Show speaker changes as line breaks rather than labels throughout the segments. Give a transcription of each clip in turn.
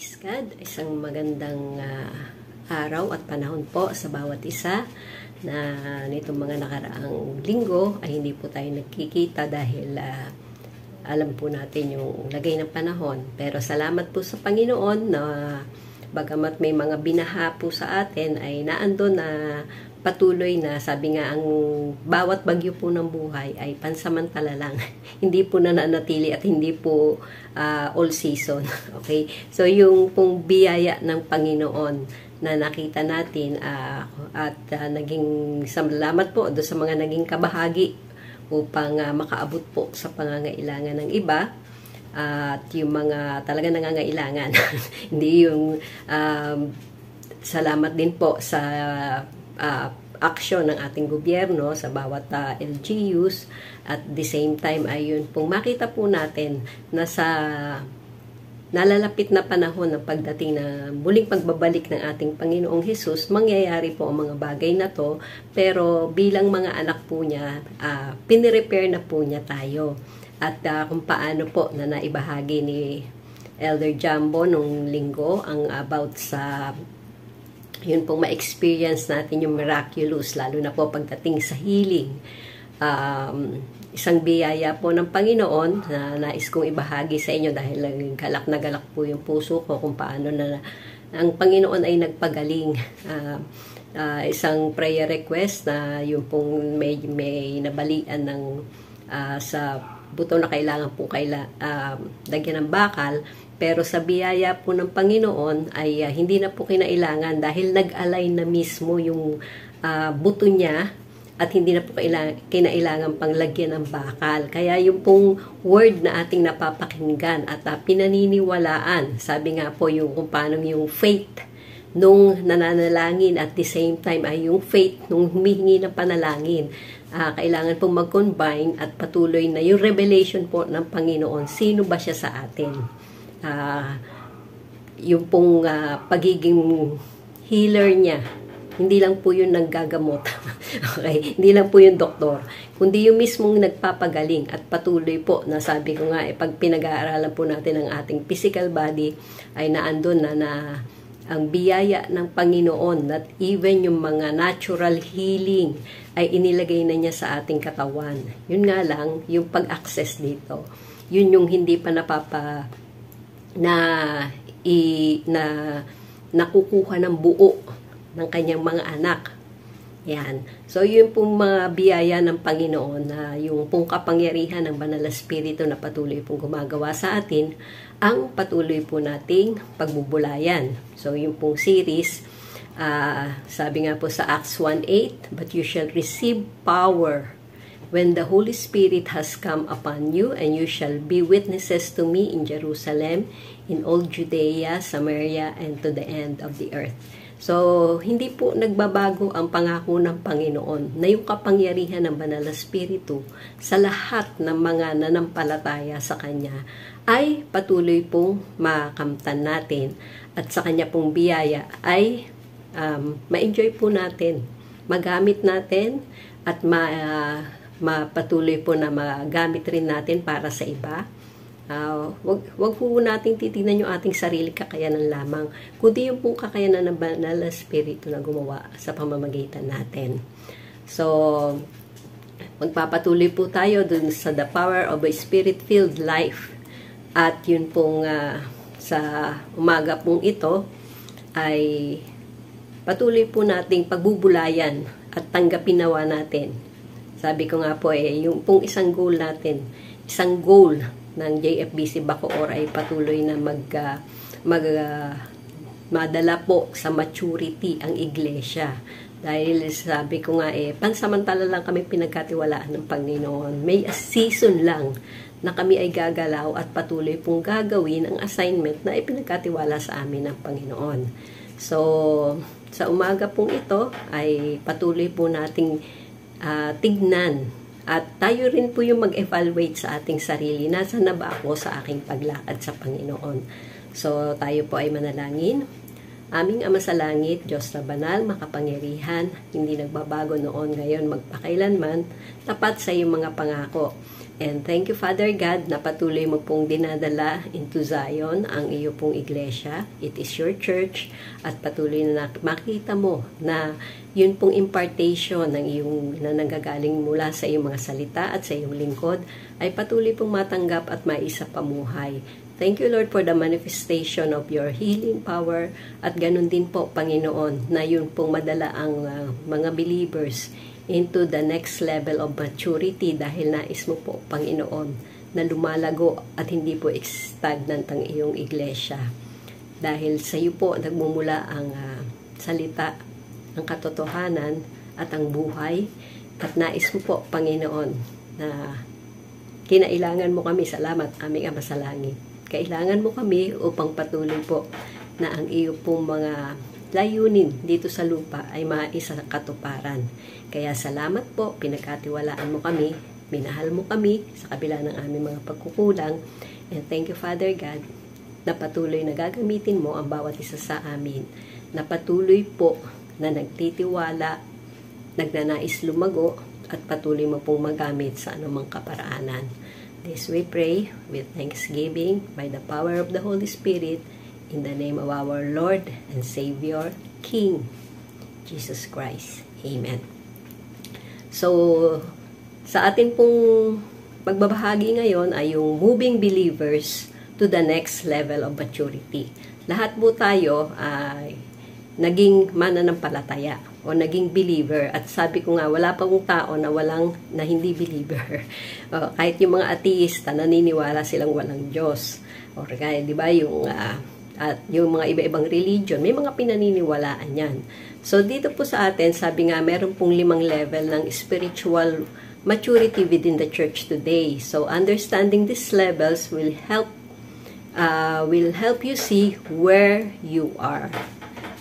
Praise God, isang magandang araw at panahon po sa bawat isa na nitong mga nakaraang linggo ay hindi po tayo nagkikita dahil alam po natin yung lagay ng panahon. Pero salamat po sa Panginoon na bagamat may mga binaha po sa atin ay naandun na patuloy na, sabi nga, ang bawat bagyo po ng buhay ay pansamantala lang. Hindi po nananatili at hindi po all season. Okay? So, yung pong biyaya ng Panginoon na nakita natin at naging salamat po doon sa mga naging kabahagi upang makaabot po sa pangangailangan ng iba at yung mga talaga nangangailangan. Hindi yung salamat din po sa aksyon ng ating gobyerno sa bawat LGUs at the same time ay yun pong makita po natin na sa nalalapit na panahon ng pagdating na muling pagbabalik ng ating Panginoong Hesus, mangyayari po ang mga bagay na to, pero bilang mga anak po niya, pinirepair na po niya tayo. At kung paano po na naibahagi ni Elder Jumbo nung linggo ang about sa yun pong ma-experience natin yung miraculous, lalo na po pagdating sa healing. Isang biyaya po ng Panginoon na nais kong ibahagi sa inyo dahil galak na galak po yung puso ko kung paano na ang Panginoon ay nagpagaling. Isang prayer request na yung pong may nabalian ng sa buto na kailangan po dagyan ng bakal. Pero sa biyaya po ng Panginoon ay hindi na po kinailangan dahil nag-align na mismo yung buto niya at hindi na po kinailangan pang lagyan ng bakal. Kaya yung pong word na ating napapakinggan at pinaniniwalaan, sabi nga po yung kung paano yung faith nung nananalangin at the same time ay yung faith nung humihingi ng panalangin. Kailangan pong mag-combine at patuloy na yung revelation po ng Panginoon. Sino ba siya sa atin? Yung pong pagiging healer niya, hindi lang po yung naggagamot. Okay? Hindi lang po yung doktor, kundi yung mismong nagpapagaling at patuloy po na sabi ko nga, pag pinag-aaralan po natin ang ating physical body, ay naandun na ang biyaya ng Panginoon at even yung mga natural healing ay inilagay na niya sa ating katawan. Yun nga lang, yung pag-access dito, yun yung hindi pa nakukuha ng buo ng kanyang mga anak. Yan. So, yun pong mga biyaya ng Panginoon na yung pong kapangyarihan ng Banal na Espiritu na patuloy pong gumagawa sa atin, ang patuloy po nating pagbubulayan. So, yung pong series, sabi nga po sa Acts 1:8, "But you shall receive power when the Holy Spirit has come upon you, and you shall be witnesses to me in Jerusalem, in all Judea, Samaria, and to the end of the earth." So, hindi po nagbabago ang pangako ng Panginoon na yung kapangyarihan ng Banal na Espiritu sa lahat ng mga nanampalataya sa Kanya ay patuloy pong makamtan natin at sa Kanya pong biyaya ay ma-enjoy po natin, magamit natin at mapatuloy po na magamit rin natin para sa iba. Wag po nating titignan yung ating sarili kakayanan lamang, kundi yung pong kakayanan ng Banal na Espiritu na gumawa sa pamamagitan natin. So, magpapatuloy po tayo dun sa the power of a Spirit-filled life. At yun pong sa umaga pong ito ay patuloy po nating pagbubulayan at tanggapin nawa natin. Sabi ko nga po yung pong isang goal natin, isang goal ng JFBC Bacoor ay patuloy na madala po sa maturity ang iglesia. Dahil sabi ko nga pansamantala lang kami pinagkatiwalaan ng Panginoon. May season lang na kami ay gagalaw at patuloy pong gagawin ang assignment na ipinagkatiwala sa amin ng Panginoon. So, sa umaga pong ito ay patuloy po nating tignan at tayo rin po yung mag-evaluate sa ating sarili. Nasaan na ba ako sa aking paglakad sa Panginoon? So, tayo po ay manalangin. Aming Ama sa Langit, Diyos na banal, makapangyarihan, hindi nagbabago noon, ngayon, magpakailanman, tapat sa iyong mga pangako. And thank you, Father God, na patuloy mo pong dinadala into Zion ang iyo pong iglesia. It is your church. At patuloy na makita mo na yun pong impartation ng iyong na nanggagaling mula sa iyong mga salita at sa iyong lingkod ay patuloy pong matanggap at maisa pamuhay. Thank you, Lord, for the manifestation of your healing power. At ganun din po, Panginoon, na yun pong madala ang mga believers into the next level of maturity dahil nais mo po, Panginoon, na lumalago at hindi po stagnant ang iyong iglesia. Dahil sa iyo po nagmumula ang salita, ang katotohanan at ang buhay. At nais mo po, Panginoon, na kinailangan mo kami, salamat aming Ama sa langit. Kailangan mo kami upang patuloy po na ang iyo pong mga layunin dito sa lupa ay maisa katuparan. Kaya salamat po, pinagkatiwalaan mo kami, minahal mo kami sa kabila ng aming mga pagkukulang. And thank you, Father God, na patuloy na gagamitin mo ang bawat isa sa amin. Na patuloy po na nagtitiwala, nagnanais lumago, at patuloy mo pong magamit sa anumang kaparaanan. This we pray with thanksgiving by the power of the Holy Spirit in the name of our Lord and Savior, King Jesus Christ. Amen. So, sa atin pong pagbabahagi ngayon ay yung moving believers to the next level of maturity. Lahat po tayo ay naging mananampalataya o naging believer. At sabi ko nga, wala pa pong tao na hindi believer. Kahit yung mga ateista, naniniwala silang walang Diyos. O kaya, di ba, at yung mga iba-ibang religion, may mga pinaniniwalaan yan. So, dito po sa atin, sabi nga, meron pong 5 level ng spiritual maturity within the church today. So, understanding these levels will help you see where you are.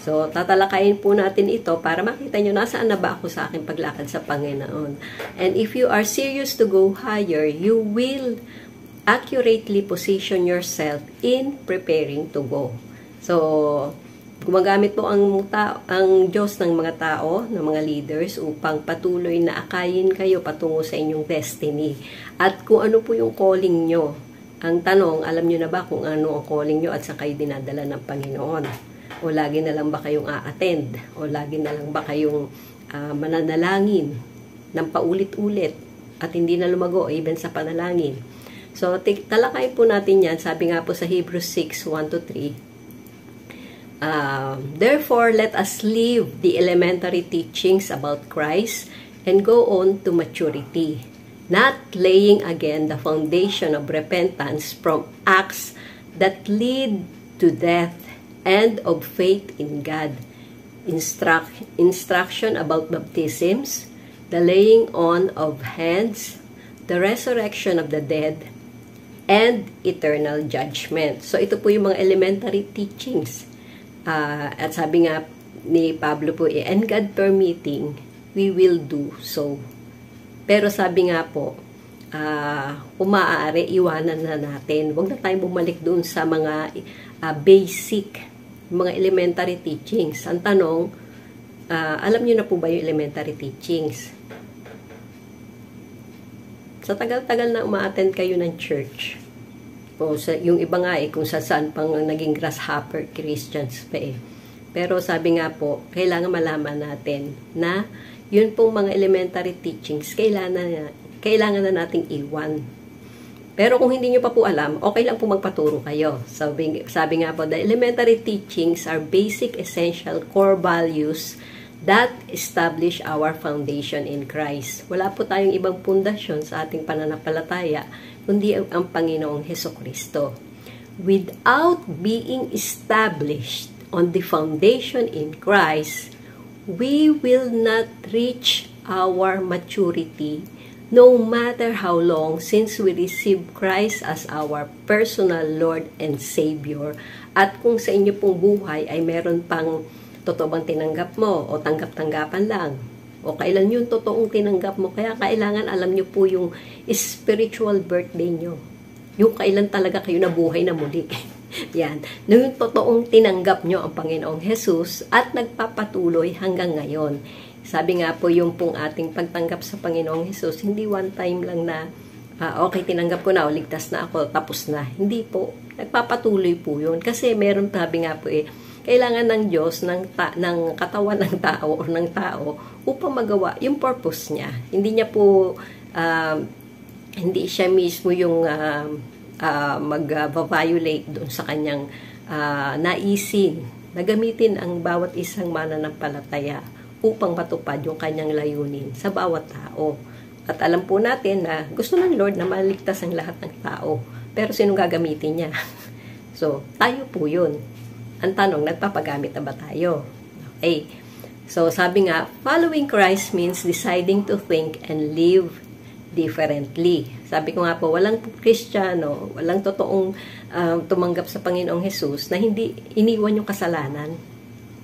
So, tatalakayin po natin ito para makita nyo nasaan na ba ako sa aking paglakad sa Panginoon. And if you are serious to go higher, you will accurately position yourself in preparing to go. So, gumagamit po ang Diyos ng mga tao, ng mga leaders, upang patuloy na akayin kayo patungo sa inyong destiny. At kung ano po yung calling nyo. Ang tanong, alam nyo na ba kung ano ang calling nyo at sa kayo dinadala ng Panginoon? O lagi na lang ba kayong a-attend? O lagi na lang ba kayong mananalangin ng paulit-ulit at hindi na lumago even sa panalangin? So, talakayin po natin yan. Sabi nga po sa Hebrews 6, 1-3. Therefore, let us leave the elementary teachings about Christ and go on to maturity, not laying again the foundation of repentance from acts that lead to death and of faith in God, instruction about baptisms, the laying on of hands, the resurrection of the dead, and eternal judgment. So, ito po yung mga elementary teachings. At sabi nga ni Pablo po, and God permitting, we will do so. Pero sabi nga po, kung maaari, iwanan na natin. Huwag na tayong bumalik doon sa mga basic, mga elementary teachings. Ang tanong, alam niyo na po ba yung elementary teachings? Sa tagal-tagal na uma-attend kayo ng church, o yung iba nga kung saan pang naging grasshopper Christians pa Pero sabi nga po, kailangan malaman natin na yun pong mga elementary teachings, kailangan na nating iwan. Pero kung hindi nyo pa po alam, okay lang po magpaturo kayo. Sabi nga po, the elementary teachings are basic, essential, core values that establish our foundation in Christ. Wala po tayong ibang pundasyon sa ating pananampalataya, kundi ang Panginoong Hesukristo. Without being established on the foundation in Christ, we will not reach our maturity no matter how long since we received Christ as our personal Lord and Savior. At kung sa inyo pong buhay ay meron pang totoo bang tinanggap mo o tanggap-tanggapan lang, o kailan yung totoong tinanggap mo. Kaya kailangan alam nyo po yung spiritual birthday nyo. Yung kailan talaga kayo nabuhay na muli. Yan. Yung totoong tinanggap nyo ang Panginoong Jesus at nagpapatuloy hanggang ngayon. Sabi nga po yung pong ating pagtanggap sa Panginoong Jesus, hindi one time lang na okay, tinanggap ko na, o ligtas na ako, tapos na. Hindi po. Nagpapatuloy po yun. Kasi meron, sabi nga po kailangan ng Diyos, ng katawan ng tao o ng tao upang magawa yung purpose niya. Hindi niya po, hindi siya mismo yung mag-violate doon sa kanyang naisin na gamitin ang bawat isang mananampalataya upang matupad yung kanyang layunin sa bawat tao. At alam po natin na gusto ng Lord na maligtas ang lahat ng tao. Pero sinong gagamitin niya? So, tayo po yun. Ang tanong, nagpapagamit na ba tayo? Okay. So, sabi nga, following Christ means deciding to think and live differently. Sabi ko nga po, walang Kristiyano, walang totoong tumanggap sa Panginoong Jesus na hindi iniwan yung kasalanan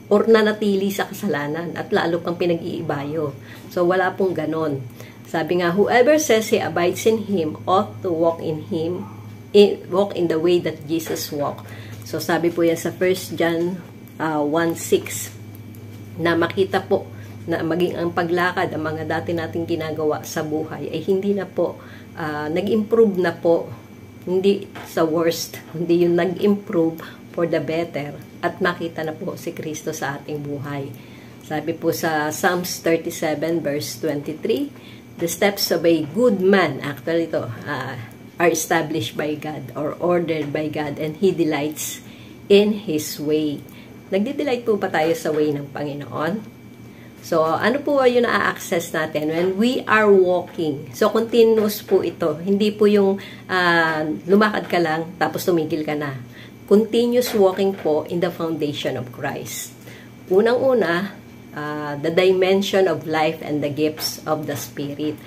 or nanatili sa kasalanan at lalo pang pinag-iibayo. So, wala pong ganon. Sabi nga, whoever says he abides in Him ought to walk in the way that Jesus walked. So, sabi po yan sa 1 John 1:6 na makita po na maging ang paglakad, ang mga dati nating ginagawa sa buhay ay hindi na po, nag-improve na po, hindi sa worst, hindi yung nag-improve for the better at makita na po si Kristo sa ating buhay. Sabi po sa Psalms 37 verse 23, the steps of a good man, actually ito, are established by God or ordered by God and He delights in His way. Nagdi-delight po ba tayo sa way ng Panginoon? So, ano po yung na-access natin when we are walking? So, continuous po ito. Hindi po yung lumakad ka lang tapos tumigil ka na. Continuous walking po in the foundation of Christ. Unang-una, the dimension of life and the gifts of the Spirit.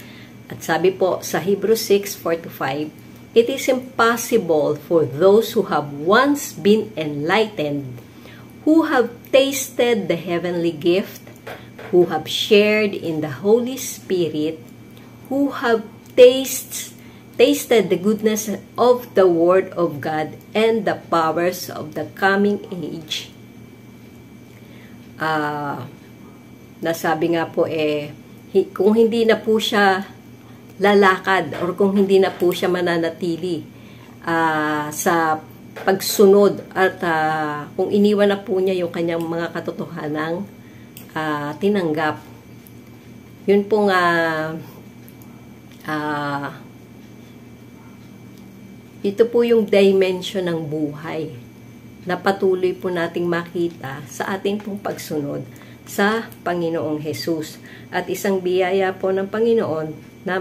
At sabi po sa Hebrews 6:4-5, it is impossible for those who have once been enlightened, who have tasted the heavenly gift, who have shared in the Holy Spirit, who have tasted the goodness of the Word of God and the powers of the coming age. Nasabi nga po kung hindi na po siya lalakad or kung hindi na po siya mananatili sa pagsunod at kung iniwan na po niya yung kanyang mga katotohanang tinanggap. Yun pong ito po yung dimension ng buhay na patuloy po nating makita sa ating pong pagsunod sa Panginoong Jesus. At isang biyaya po ng Panginoon na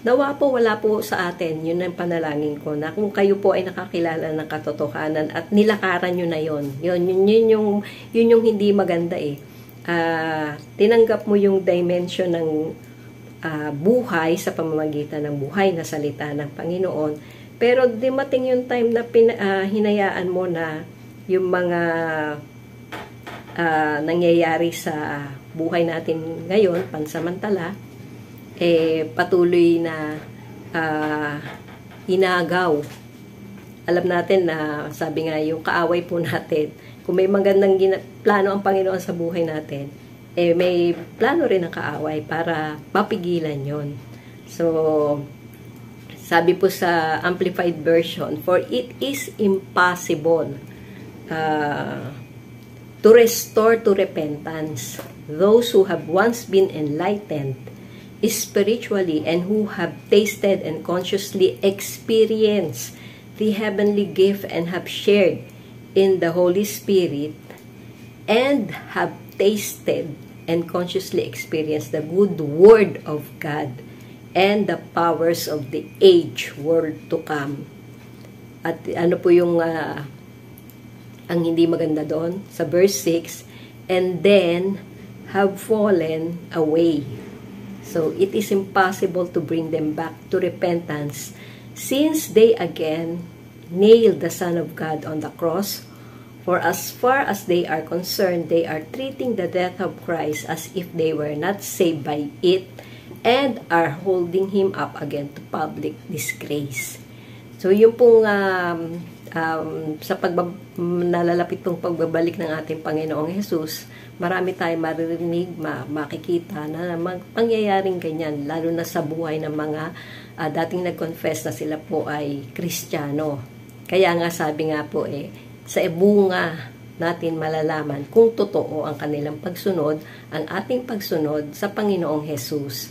nawa po wala po sa atin, yun ang panalangin ko, na kung kayo po ay nakakilala ng katotohanan at nilakaran nyo na yun yung hindi maganda tinanggap mo yung dimension ng buhay sa pamamagitan ng buhay na salita ng Panginoon, pero dumating yung time na hinayaan mo na yung mga nangyayari sa buhay natin ngayon, pansamantala, patuloy na inagaw. Alam natin na, sabi nga, yung kaaway po natin, kung may magandang plano ang Panginoon sa buhay natin, may plano rin ang kaaway para mapigilan yon. So, sabi po sa Amplified Version, for it is impossible to restore to repentance those who have once been enlightened spiritually and who have tasted and consciously experienced the heavenly gift and have shared in the Holy Spirit and have tasted and consciously experienced the good word of God and the powers of the age world to come. At ano po yung ang hindi maganda doon sa verse 6, and then have fallen away. So, it is impossible to bring them back to repentance since they again nailed the Son of God on the cross. For as far as they are concerned, they are treating the death of Christ as if they were not saved by it and are holding Him up again to public disgrace. So, yung pong sa nalalapit pong pagbabalik ng ating Panginoong Jesus, marami tayong maririnig, makikita na pangyayaring ganyan, lalo na sa buhay ng mga dating nag-confess na sila po ay Kristiyano. Kaya nga sabi nga po sa bunga natin malalaman kung totoo ang kanilang pagsunod, ang ating pagsunod sa Panginoong Jesus.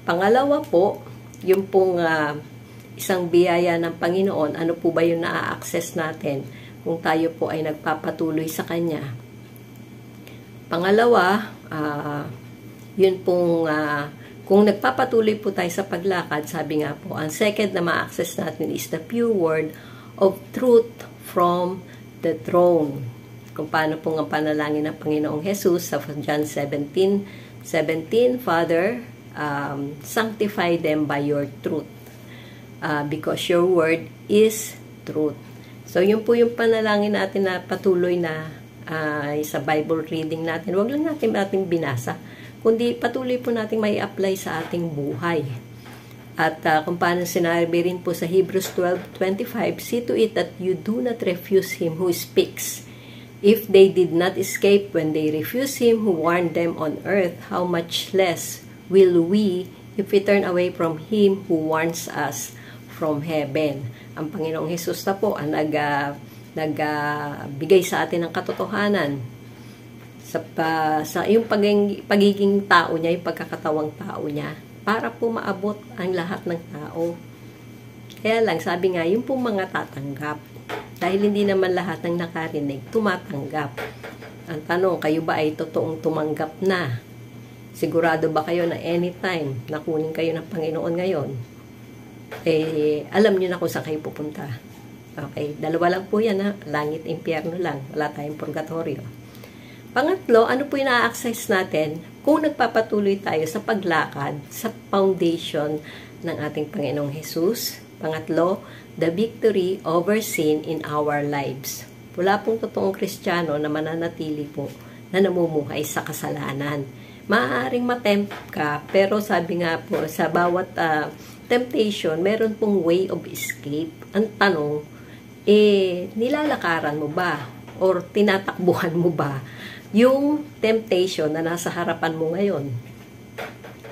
Pangalawa po, yung pong isang biyaya ng Panginoon, ano po ba yung na-access natin kung tayo po ay nagpapatuloy sa Kanya. Pangalawa, yun pong kung nagpapatuloy po tayo sa paglakad, sabi nga po, ang second na ma-access natin is the pure word of truth from the throne. Kung paano po ang panalangin ng Panginoong Jesus sa John 17:17, Father, sanctify them by your truth, because your word is truth. So, yun po yung panalangin natin na patuloy na sa Bible reading natin. Huwag lang natin binasa, kundi patuloy po natin may apply sa ating buhay. At kung paano sinabi rin po sa Hebrews 12:25, see to it that you do not refuse him who speaks. If they did not escape when they refuse him who warned them on earth, how much less will we if we turn away from him who warns us from heaven. Ang Panginoong Jesus na po ang nagbigay sa atin ng katotohanan sa yung pagiging tao niya, yung pagkakatawang tao niya, para po maabot ang lahat ng tao. Kaya lang, sabi nga, yung po mga tatanggap, dahil hindi naman lahat ng nakarinig, tumatanggap. Ang tanong, kayo ba ay totoong tumanggap na? Sigurado ba kayo na anytime na kunin kayo ng Panginoon ngayon, alam nyo na kung saan kayo pupunta? Okay, dalawa lang po yan ha, langit, impyerno lang, wala tayong purgatorio. Pangatlo, ano po yung na-access natin kung nagpapatuloy tayo sa paglakad sa foundation ng ating Panginoong Jesus? Pangatlo, the victory over sin in our lives. Wala pong totoong Kristiyano na mananatili po na namumuhay sa kasalanan. Maaaring matempt ka, pero sabi nga po, sa bawat temptation, meron pong way of escape. Ang tanong, nilalakaran mo ba? Or tinatakbuhan mo ba yung temptation na nasa harapan mo ngayon?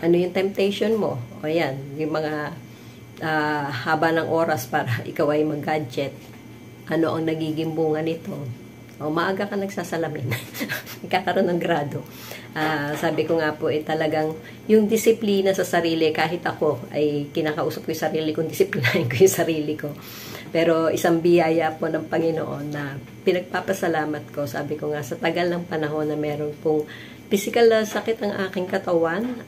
Ano yung temptation mo? O yan, yung mga haba ng oras para ikaw ay mag-gadget. Ano ang nagiging bunga nito? O maaga ka nagsasalamin. Ikakaroon ng grado. Sabi ko nga po, talagang yung disiplina sa sarili, kahit ako ay kinakausap ko yung sarili ko, disiplinahin ko yung sarili ko. Pero isang biyaya po ng Panginoon na pinagpapasalamat ko. Sabi ko nga, sa tagal ng panahon na meron pong physical na sakit ang aking katawan,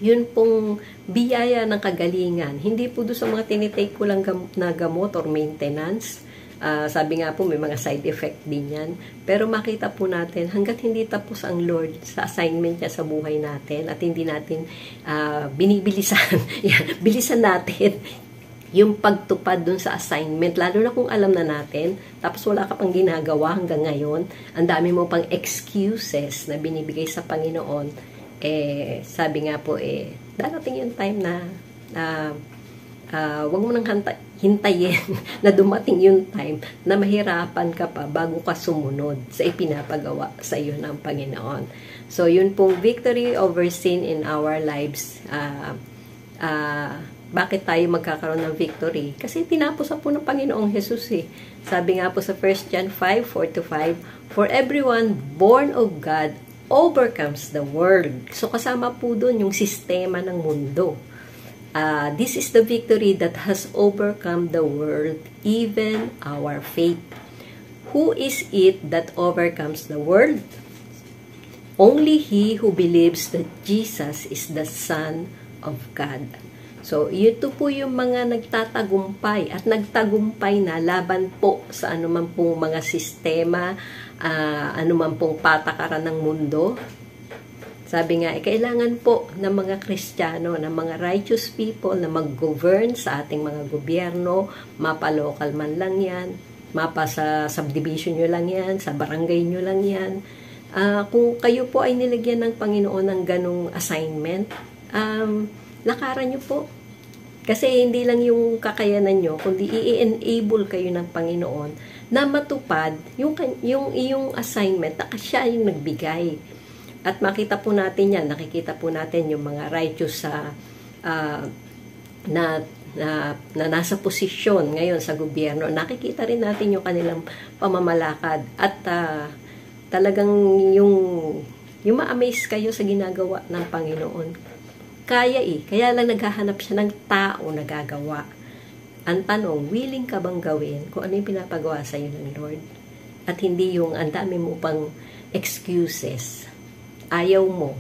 yun pong biyaya ng kagalingan. Hindi po doon sa mga tinitake ko lang na gamot or maintenance. Sabi nga po, may mga side effect din yan. Pero makita po natin, hanggat hindi tapos ang Lord sa assignment niya sa buhay natin at hindi natin binibilisan, bilisan natin yung pagtupad dun sa assignment, lalo na kung alam na natin, tapos wala ka pang ginagawa hanggang ngayon, ang dami mo pang excuses na binibigay sa Panginoon, sabi nga po, darating yung time na wag mo nang hintayin na dumating yung time na mahirapan ka pa bago ka sumunod sa ipinapagawa sa iyo ng Panginoon. So, yun pong victory over sin in our lives. Bakit tayo magkakaroon ng victory? Kasi tinapos na po ng Panginoong Jesus Sabi nga po sa 1 John 5:4-5, for everyone born of God overcomes the world. So kasama po doon yung sistema ng mundo. This is the victory that has overcome the world, even our faith. Who is it that overcomes the world? Only he who believes that Jesus is the Son of God. So, ito po yung mga nagtatagumpay at nagtagumpay na laban po sa anuman pong mga sistema, anuman pong patakaran ng mundo. Sabi nga, kailangan po ng mga Kristiyano, ng mga righteous people na mag-govern sa ating mga gobyerno, mapa-local man lang yan, mapa sa subdivision nyo lang yan, sa barangay nyo lang yan. Kung kayo po ay nilagyan ng Panginoon ng ganong assignment, lakaran nyo po. Kasi hindi lang yung kakayanan nyo, kundi i-enable kayo ng Panginoon na matupad yung iyong assignment na siya yung nagbigay. At makita po natin yan, nakikita po natin yung mga righteous na nasa posisyon ngayon sa gobyerno. Nakikita rin natin yung kanilang pamamalakad. At talagang yung ma-amaze kayo sa ginagawa ng Panginoon. Kaya lang naghahanap siya ng tao na gagawa. Ang tanong, willing ka bang gawin kung ano yung pinapagawa sa iyo ng Lord? At hindi yung ang dami mo pang excuses. Ayaw mo.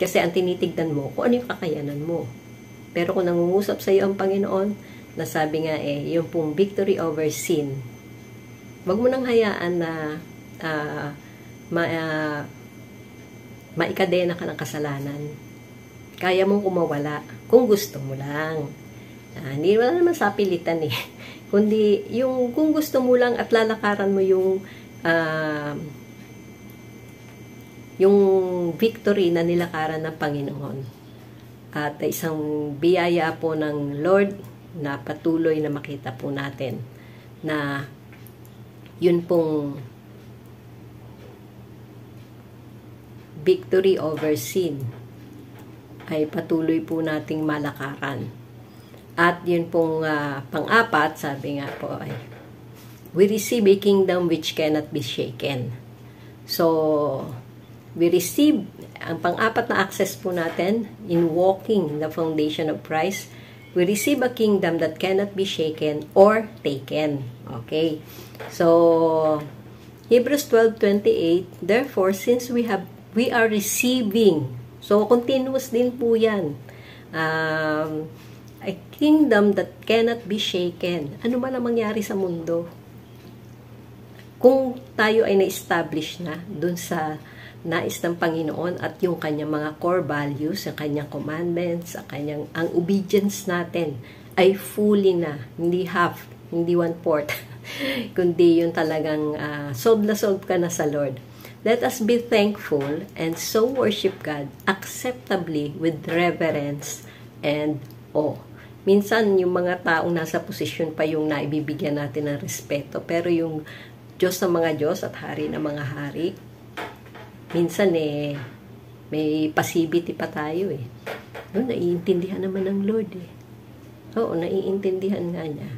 Kasi ang tinitignan mo, kung ano yung kakayanan mo. Pero kung nangungusap sa iyo ang Panginoon, nasabi nga yung pong victory over sin. Wag mo nang hayaan na maikadena ka ng kasalanan. Kaya mong kumawala kung gusto mo lang. Hindi wala naman sa pilitan kundi yung kung gusto mo lang at lalakaran mo yung victory na nilakaran ng Panginoon. At isang biyaya po ng Lord na patuloy na makita po natin na yun pong victory over sin ay patuloy po nating malakaran. At yun pong pang-apat, sabi nga po ay, we receive a kingdom which cannot be shaken. So, we receive, ang pang-apat na access po natin, in walking the foundation of Christ, we receive a kingdom that cannot be shaken or taken. Okay? So, Hebrews 12:28, therefore, since we are receiving, so continuous din po yan, a kingdom that cannot be shaken. Ano man ang mangyari sa mundo? Kung tayo ay na-establish na dun sa nais ng Panginoon at yung kanyang mga core values, ang kanyang commandments, ang obedience natin ay fully na, hindi half, hindi 1/4, kundi yung talagang sold na sold ka na sa Lord. Let us be thankful and so worship God acceptably with reverence and awe. Minsan, yung mga taong nasa posisyon pa yung naibibigyan natin ng respeto. Pero yung Diyos ng mga Diyos at Hari ng mga Hari, minsan may passivity pa tayo No, naiintindihan naman ng Lord Oo, naiintindihan nga niya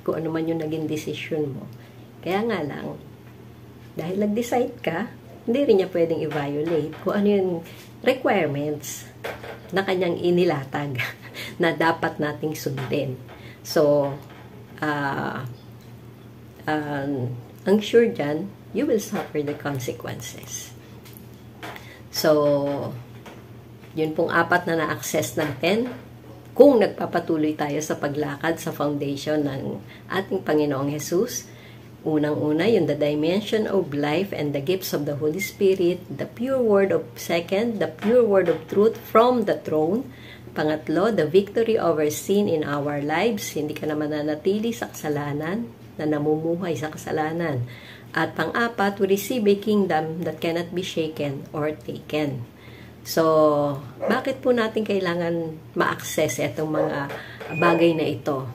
kung ano man yung naging decision mo. Kaya nga lang, dahil nag-decide ka, hindi rin niya pwedeng i-violate kung ano yung requirements na kanyang inilatag na dapat nating sundin. So, ang sure dyan, you will suffer the consequences. So, yun pong apat na na-access natin kung nagpapatuloy tayo sa paglakad sa foundation ng ating Panginoong Jesus. Unang-una, yung the dimension of life and the gifts of the Holy Spirit, the pure word of second, the pure word of truth from the throne. Pangatlo, the victory over sin in our lives. Hindi ka naman nanatili sa kasalanan, na namumuhay sa kasalanan. At pang-apat, we receive a kingdom that cannot be shaken or taken. So, bakit po natin kailangan ma-access itong mga bagay na ito?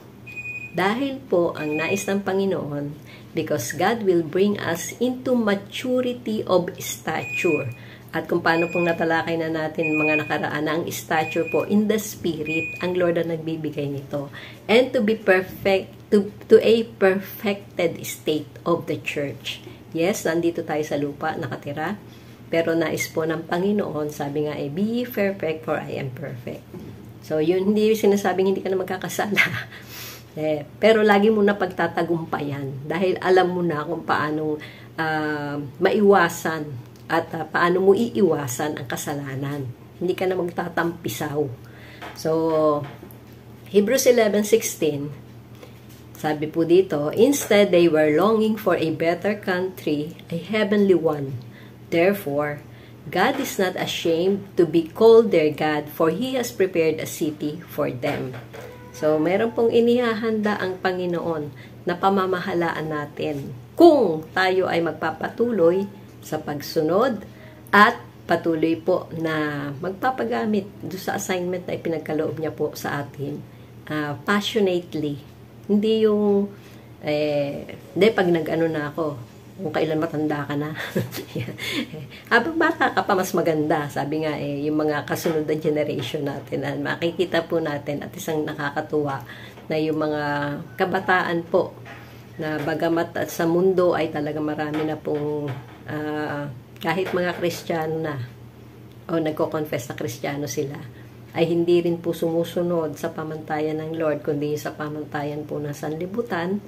Dahil po ang nais ng Panginoon, because God will bring us into maturity of stature. At kung paano pong natalakay na natin mga nakaraan na ang stature po in the Spirit, ang Lord ang nagbibigay nito. And to be perfect, to a perfected state of the church. Yes, nandito tayo sa lupa, nakatira. Pero nais po ng Panginoon, sabi nga be perfect for I am perfect. So, yun, hindi sinasabing hindi ka na magkakasala. Pero lagi mo na pagtatagumpayan dahil alam mo na kung paanong maiwasan at paano mo iiwasan ang kasalanan. Hindi ka na magtatampisaw. So, Hebrews 11:16, sabi po dito, instead they were longing for a better country, a heavenly one. Therefore, God is not ashamed to be called their God, for He has prepared a city for them. So, meron pong inihahanda ang Panginoon na pamamahalaan natin kung tayo ay magpapatuloy sa pagsunod at patuloy po na magpapagamit doon sa assignment na ipinagkaloob niya po sa atin passionately. Hindi yung Hindi, pag nag-ano na ako, kung kailan matanda ka na. Habang bata ka pa, mas maganda. Sabi nga yung mga kasunod na generation natin, makikita po natin at isang nakakatuwa na yung mga kabataan po, na bagamat at sa mundo ay talaga marami na pong kahit mga Kristiyano na o nagko-confess na Kristiyano sila, ay hindi rin po sumusunod sa pamantayan ng Lord, kundi sa pamantayan po ng sanlibutan.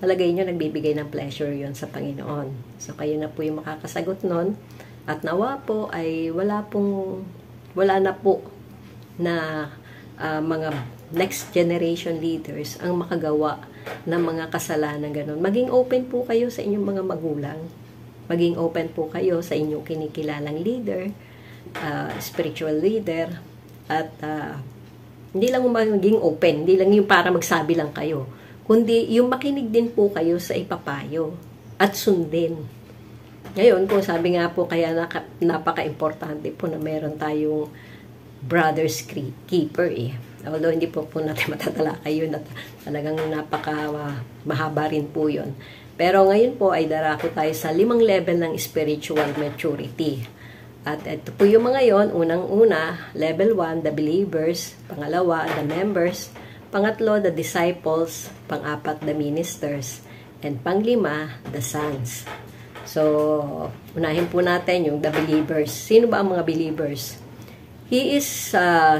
Palagay nyo, nagbibigay ng pleasure yon sa Panginoon. So, kayo na po yung makakasagot nun. At nawa po ay wala na po na mga next generation leaders ang makagawa ng mga kasalanan ganun. Maging open po kayo sa inyong mga magulang. Maging open po kayo sa inyong kinikilalang leader, spiritual leader, at hindi lang maging open, hindi lang yung para magsabi lang kayo, kundi yung makinig din po kayo sa ipapayo at sundin. Ngayon, kung sabi nga po, kaya napaka-importante po na meron tayong brother's keeper Although hindi po natin matatalakay yun at talagang mahaba rin po yun. Pero ngayon po ay darako tayo sa 5 level ng spiritual maturity. At ito po yung mga yon. Unang-una, level 1, the believers. Pangalawa, the members. Pangatlo, the disciples. Pang-apat, the ministers. And panglima, the sons. So, unahin po natin yung the believers. Sino ba ang mga believers? He is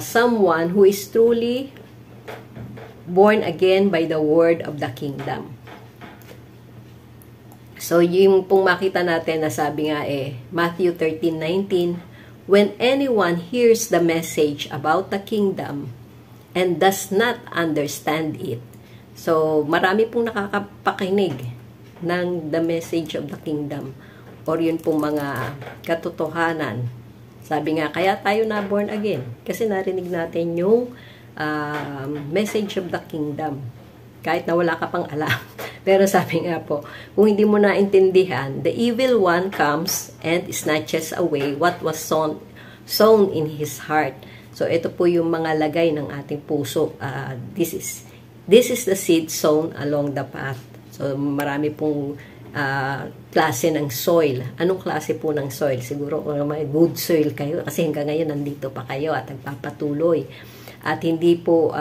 someone who is truly born again by the word of the kingdom. So, yung pong makita natin na sabi nga Matthew 13:19, when anyone hears the message about the kingdom and does not understand it. So, marami pong nakakapakinig ng the message of the kingdom or yun pong mga katotohanan. Sabi nga, kaya tayo na born again. Kasi narinig natin yung message of the kingdom. Kahit na wala ka pang alam. Pero sabi nga po, kung hindi mo naintindihan, the evil one comes and snatches away what was sown in his heart. So, ito po yung mga lagay ng ating puso. This is the seed sown along the path. So, marami pong klase ng soil. Anong klase po ng soil? Siguro may good soil kayo kasi hanggang ngayon nandito pa kayo at nagpapatuloy. At hindi po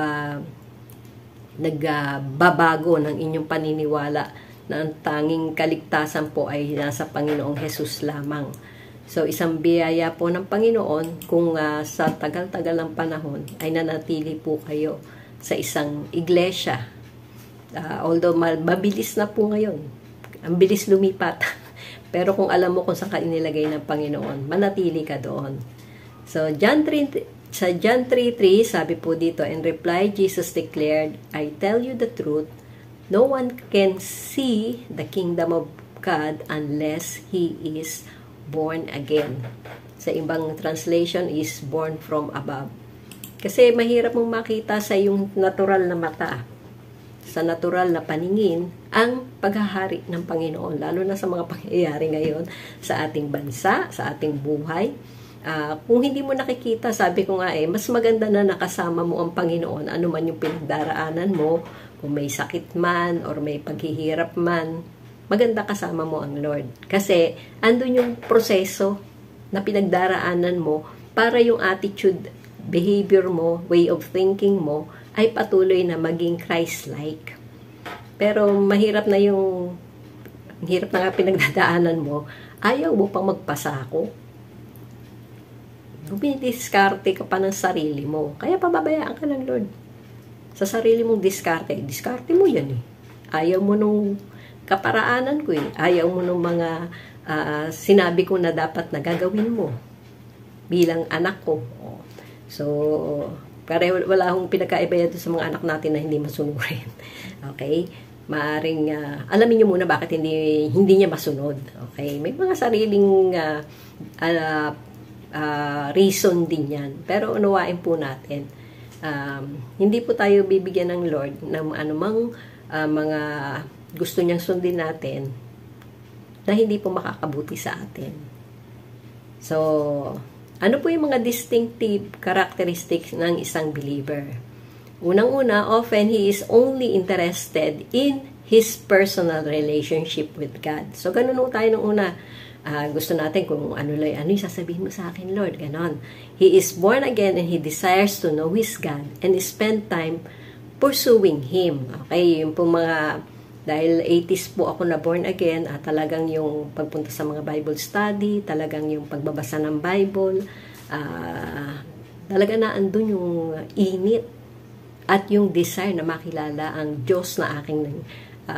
nagbabago ng inyong paniniwala na ang tanging kaligtasan po ay nasa Panginoong Hesus lamang. So, isang biyaya po ng Panginoon kung sa tagal-tagal ng panahon ay nanatili po kayo sa isang iglesia. Although mabilis na po ngayon, ang bilis lumipat. Pero kung alam mo kung saan ka inilagay ng Panginoon, manatili ka doon. So, sa John 3:3, sabi po dito, in reply, Jesus declared, I tell you the truth, no one can see the kingdom of God unless he is born again. Sa ibang translation is born from above. Kasi mahirap mong makita sa iyong natural na mata, sa natural na paningin, ang paghahari ng Panginoon, lalo na sa mga pangyayari ngayon sa ating bansa, sa ating buhay. Kung hindi mo nakikita, sabi ko nga mas maganda na nakasama mo ang Panginoon, ano man yung pinagdaraanan mo, kung may sakit man, or may paghihirap man, maganda kasama mo ang Lord. Kasi, andun yung proseso na pinagdaraanan mo para yung attitude, behavior mo, way of thinking mo, ay patuloy na maging Christ-like. Pero mahirap na hirap na nga pinagdadaanan mo, ayaw mo pang magpasako. Dumidiskarte ka pa ng sarili mo. Kaya pababayaan ka ng Lord. Sa sarili mong diskarte mo yan Ayaw mo nung kaparaanan ko Ayaw mo nung mga sinabi ko na dapat na gagawin mo bilang anak ko. So, pareho, wala akong pinagkaiba yan sa mga anak natin na hindi masunurin. Okay? Maaring, alamin nyo muna bakit hindi niya masunod. Okay? May mga sariling reason din yan. Pero unawain po natin. Hindi po tayo bibigyan ng Lord ng anumang mga gusto niyang sundin natin na hindi po makakabuti sa atin. So, ano po yung mga distinctive characteristics ng isang believer? Unang-una, often he is only interested in his personal relationship with God. So, ganun tayo nung una. Gusto natin kung ano yung sasabihin mo sa akin, Lord, ganon. He is born again and he desires to know his God and spend time pursuing Him. Okay, yung po dahil 80s po ako na born again, talagang yung pagpunta sa mga Bible study, talagang yung pagbabasa ng Bible, talaga na andun yung init at yung desire na makilala ang Diyos na aking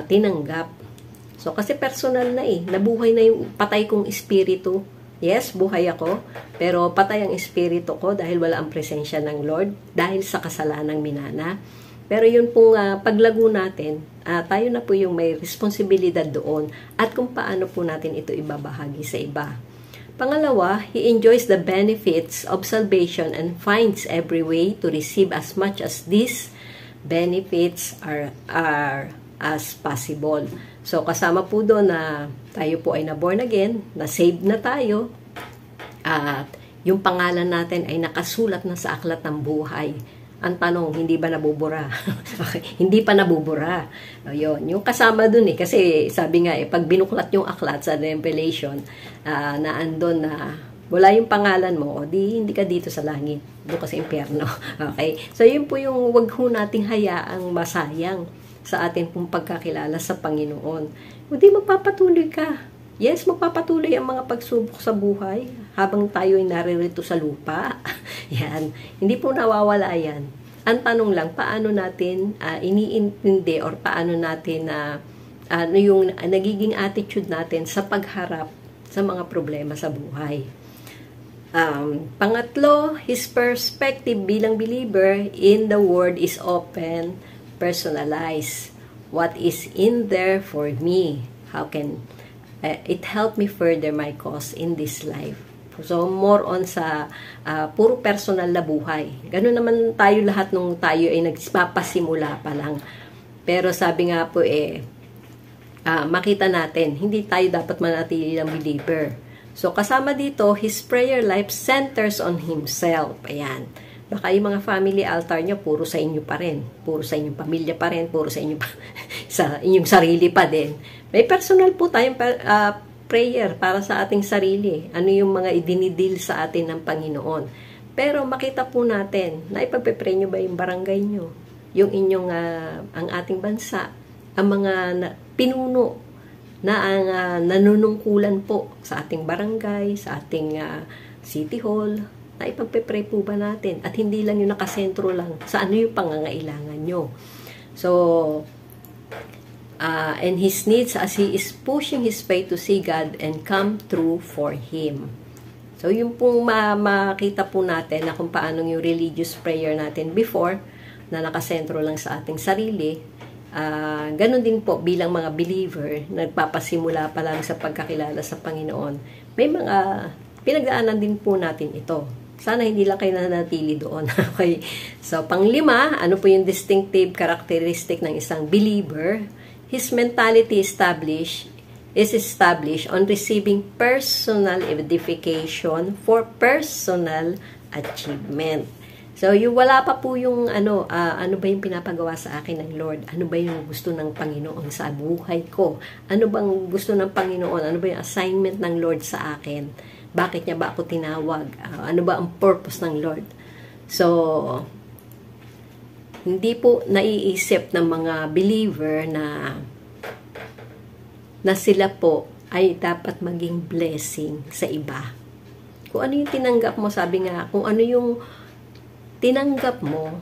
tinanggap. So, kasi personal na nabuhay na yung patay kong espiritu. Yes, buhay ako, pero patay ang espiritu ko dahil wala ang presensya ng Lord, dahil sa kasalanang minana. Pero yun pong paglago natin, tayo na po yung may responsibilidad doon at kung paano po natin ito ibabahagi sa iba. Pangalawa, he enjoys the benefits of salvation and finds every way to receive as much as these benefits are as possible. So, kasama po doon na tayo po ay na-born again, na-saved na tayo, at yung pangalan natin ay nakasulat na sa aklat ng buhay. Ang tanong, hindi ba nabubura? Okay, hindi pa nabubura. Yun, yung kasama doon kasi sabi nga pag binuklat yung aklat sa Revelation, na andon na wala yung pangalan mo, hindi ka dito sa langit, doon ka sa impyerno. Okay, so yun po yung wag ho nating hayaang masayang sa atin pong pagkakilala sa Panginoon. Hindi magpapatuloy ka. Yes, magpapatuloy ang mga pagsubok sa buhay habang tayo ay naririto sa lupa. Yan. Hindi po nawawala yan. Ang tanong lang, paano natin iniintindi or paano natin ano yung nagiging attitude natin sa pagharap sa mga problema sa buhay. Pangatlo, his perspective bilang believer in the Word is open, personalized. What is in there for me? How can it help me further my cause in this life? So, more on sa puro personal na buhay. Ganun naman tayo lahat nung tayo ay nagpapasimula pa lang. Pero sabi nga po makita natin, hindi tayo dapat manatili ng believer. So, kasama dito, his prayer life centers on himself. Ayan. Baka yung mga family altar nyo, puro sa inyo pa rin. Puro sa inyong pamilya pa rin. Puro sa inyo sa inyong sarili pa din. May personal po tayong prayer para sa ating sarili. Ano yung mga idinidil sa atin ng Panginoon. Pero makita po natin, na ipagpe-pray nyo ba yung barangay nyo? Yung inyong, ang ating bansa, ang mga pinuno na ang nanunungkulan po sa ating barangay, sa ating city hall, na ipagpe-pray po ba natin? At hindi lang yung nakasentro lang sa ano yung pangangailangan nyo. So, and his needs as he is pushing his faith to see God and come through for him. So, yung pong makita po natin na kung paano yung religious prayer natin before, na nakasentro lang sa ating sarili, ganun din po bilang mga believer, nagpapasimula pa lang sa pagkakilala sa Panginoon. May mga pinagdaanan din po natin ito. Sana hindi lang kayo nanatili doon. Okay. So, panglima, ano po yung distinctive characteristic ng isang believer? His mentality is established on receiving personal edification for personal achievement. So, yung wala pa po yung ano ba yung pinapagawa sa akin ng Lord? Ano ba yung gusto ng Panginoon sa buhay ko? Ano bang gusto ng Panginoon? Ano ba yung assignment ng Lord sa akin? Bakit niya ba ako tinawag? Ano ba ang purpose ng Lord? So, hindi po naiisip ng mga believer na sila po ay dapat maging blessing sa iba. Kung ano yung tinanggap mo, sabi nga, kung ano yung tinanggap mo,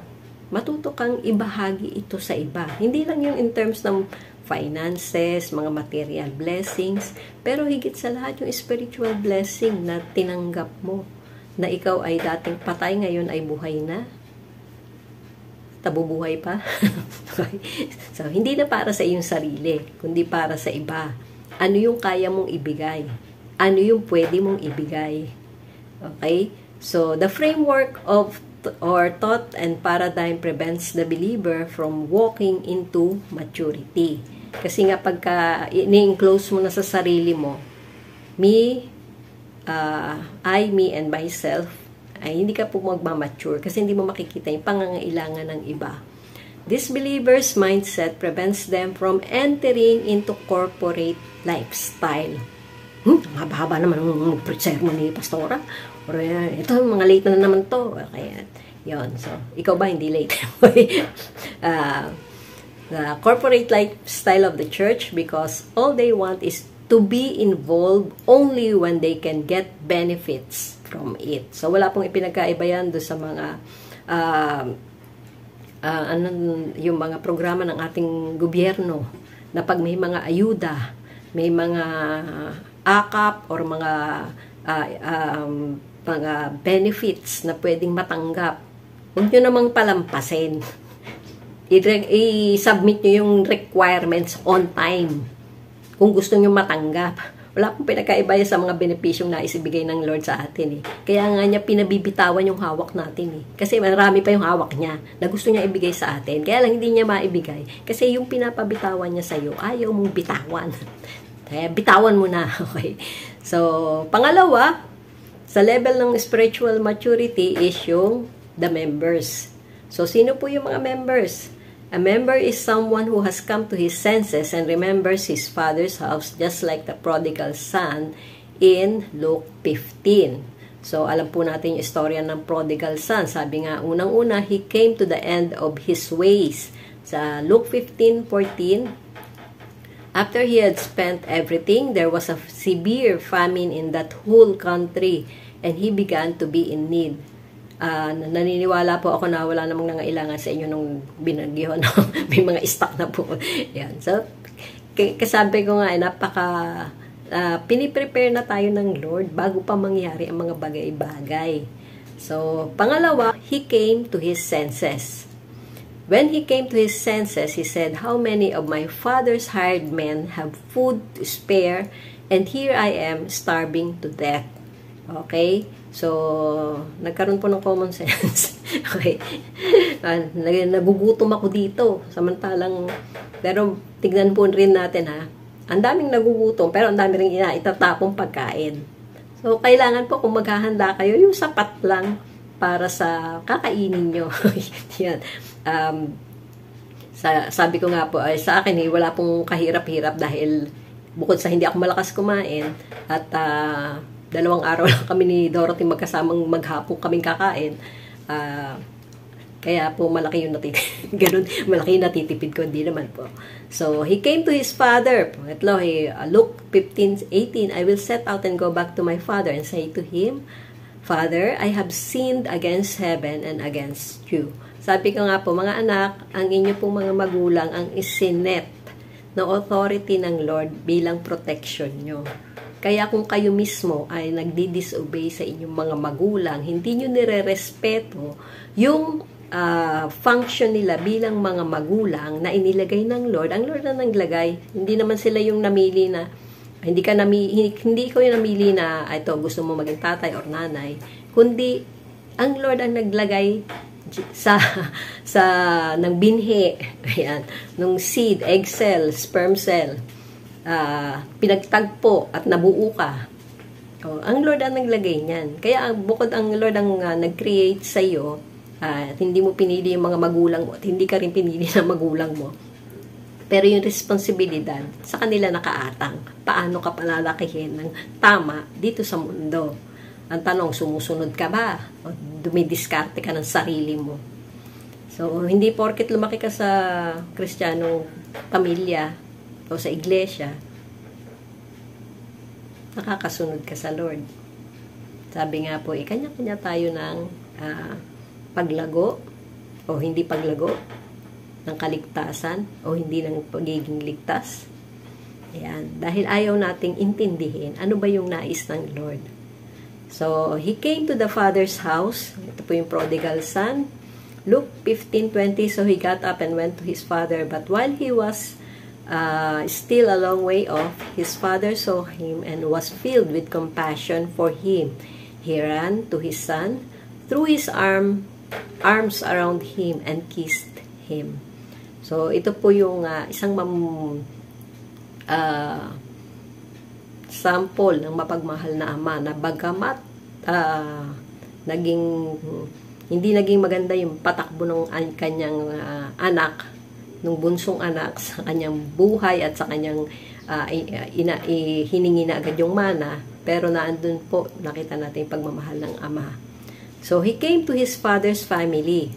matuto kang ibahagi ito sa iba. Hindi lang yung in terms ng finances, mga material blessings, pero higit sa lahat yung spiritual blessing na tinanggap mo, na ikaw ay dating patay, ngayon ay buhay na, tabubuhay pa. Okay. So, hindi na para sa iyong sarili, kundi para sa iba. Ano yung kaya mong ibigay? Ano yung pwede mong ibigay? Okay? So, the framework of or thought and paradigm prevents the believer from walking into maturity. Kasi nga pagka ini-enclose mo na sa sarili mo, me, I, me, and myself, ay hindi ka po magmamature kasi hindi mo makikita yung pangangailangan ng iba. Disbelievers' mindset prevents them from entering into corporate lifestyle. Haba-haba naman ang sermon ni Pastora. Or ito, mga late na naman to. Kaya, yon. So, ikaw ba hindi late? The corporate lifestyle of the church, because all they want is to be involved only when they can get benefits from it. So, wala pong ipinagkaiba yan doon sa mga yung mga programa ng ating gobyerno na pag may mga ayuda, may mga akap or mga benefits na pwedeng matanggap, huwag nyo namang palampasin. I-submit nyo yung requirements on time kung gusto nyo matanggap. Wala pong pinakaiba sa mga benepisyong naisibigay ng Lord sa atin eh. Kaya nga niya pinabibitawan yung hawak natin eh. Kasi marami pa yung hawak niya na gusto niya ibigay sa atin. Kaya lang hindi niya maibigay. Kasi yung pinapabitawan niya sa'yo, ayaw mong bitawan. Kaya bitawan mo na. Okay? So, pangalawa, sa level ng spiritual maturity is yung the members. So, sino po yung mga members? A member is someone who has come to his senses and remembers his father's house, just like the prodigal son in Luke 15. So, alam po natin yung istorya ng prodigal son. Sabi nga, unang-una, he came to the end of his ways. Sa Luke 15:14, after he had spent everything, there was a severe famine in that whole country, and he began to be in need. Naniniwala po ako na wala namang nangailangan sa inyo nung binagyo, no? May mga stock na po. Yan. So, kasabi ko nga, piniprepare na tayo ng Lord bago pa mangyari ang mga bagay-bagay. So, pangalawa, he came to his senses. When he came to his senses, he said, "How many of my father's hired men have food to spare, and here I am starving to death." Okay? So, nagkaroon po ng common sense. Okay. Nagugutom ako dito. Samantalang, pero tignan po rin natin ha. Ang daming nagugutom, pero ang dami rin itatapong pagkain. So, kailangan po kung maghahanda kayo, yung sapat lang para sa kakainin nyo. Yan. Sabi ko nga po, sa akin, wala pong kahirap-hirap dahil bukod sa hindi ako malakas kumain at 2 araw lang kami ni Dorothy magkasamang maghapon kaming kakain. Kaya po malaki yung natitipid. Ganun, malaki yung natitipid ko. Hindi naman po. So, he came to his father. Luke 15:18, "I will set out and go back to my father and say to him, Father, I have sinned against heaven and against you." Sabi ko nga po, mga anak, ang inyo pong mga magulang ang isinet na authority ng Lord bilang protection nyo. Kaya kung kayo mismo ay nagdi-disobey sa inyong mga magulang, hindi nyo nire-respeto yung function nila bilang mga magulang na inilagay ng Lord. Ang Lord na naglagay, hindi naman sila yung namili na, hindi ko yung namili na ito, gusto mo maging tatay or nanay, kundi ang Lord ang naglagay sa ng binhi, ayan, nung seed, egg cell, sperm cell, pinagtagpo at nabuo ka. Ang Lord ang naglagay niyan. Kaya bukod ang Lord ang nag-create sa iyo, at hindi mo pinili yung mga magulang mo at hindi ka rin pinili ng magulang mo. Pero yung responsibilidad sa kanila nakaatang. Paano ka palalakihin ng tama dito sa mundo? Ang tanong, sumusunod ka ba? O dumidiskarte ka ng sarili mo? So, hindi porket lumaki ka sa Kristiyanong pamilya o sa iglesia, nakakasunod ka sa Lord. Sabi nga po, kanya-kanya tayo ng paglago o hindi paglago, ng kaligtasan o hindi ng pagiging ligtas. Ayan. Dahil ayaw nating intindihin ano ba yung nais ng Lord. So, he came to the father's house. Ito po yung prodigal son. Luke 15:20, "So he got up and went to his father. But while he was still a long way off, his father saw him and was filled with compassion for him. He ran to his son, threw his arms around him, and kissed him." So, ito po yung isang sample ng mapagmahal na ama na bagamat naging hindi naging maganda yung patakbo ng kanyang anak, nung bunsong anak, sa kanyang buhay at sa kanyang hiningi na agad yung mana, pero naandun po, nakita natin yung pagmamahal ng ama. So, he came to his father's family.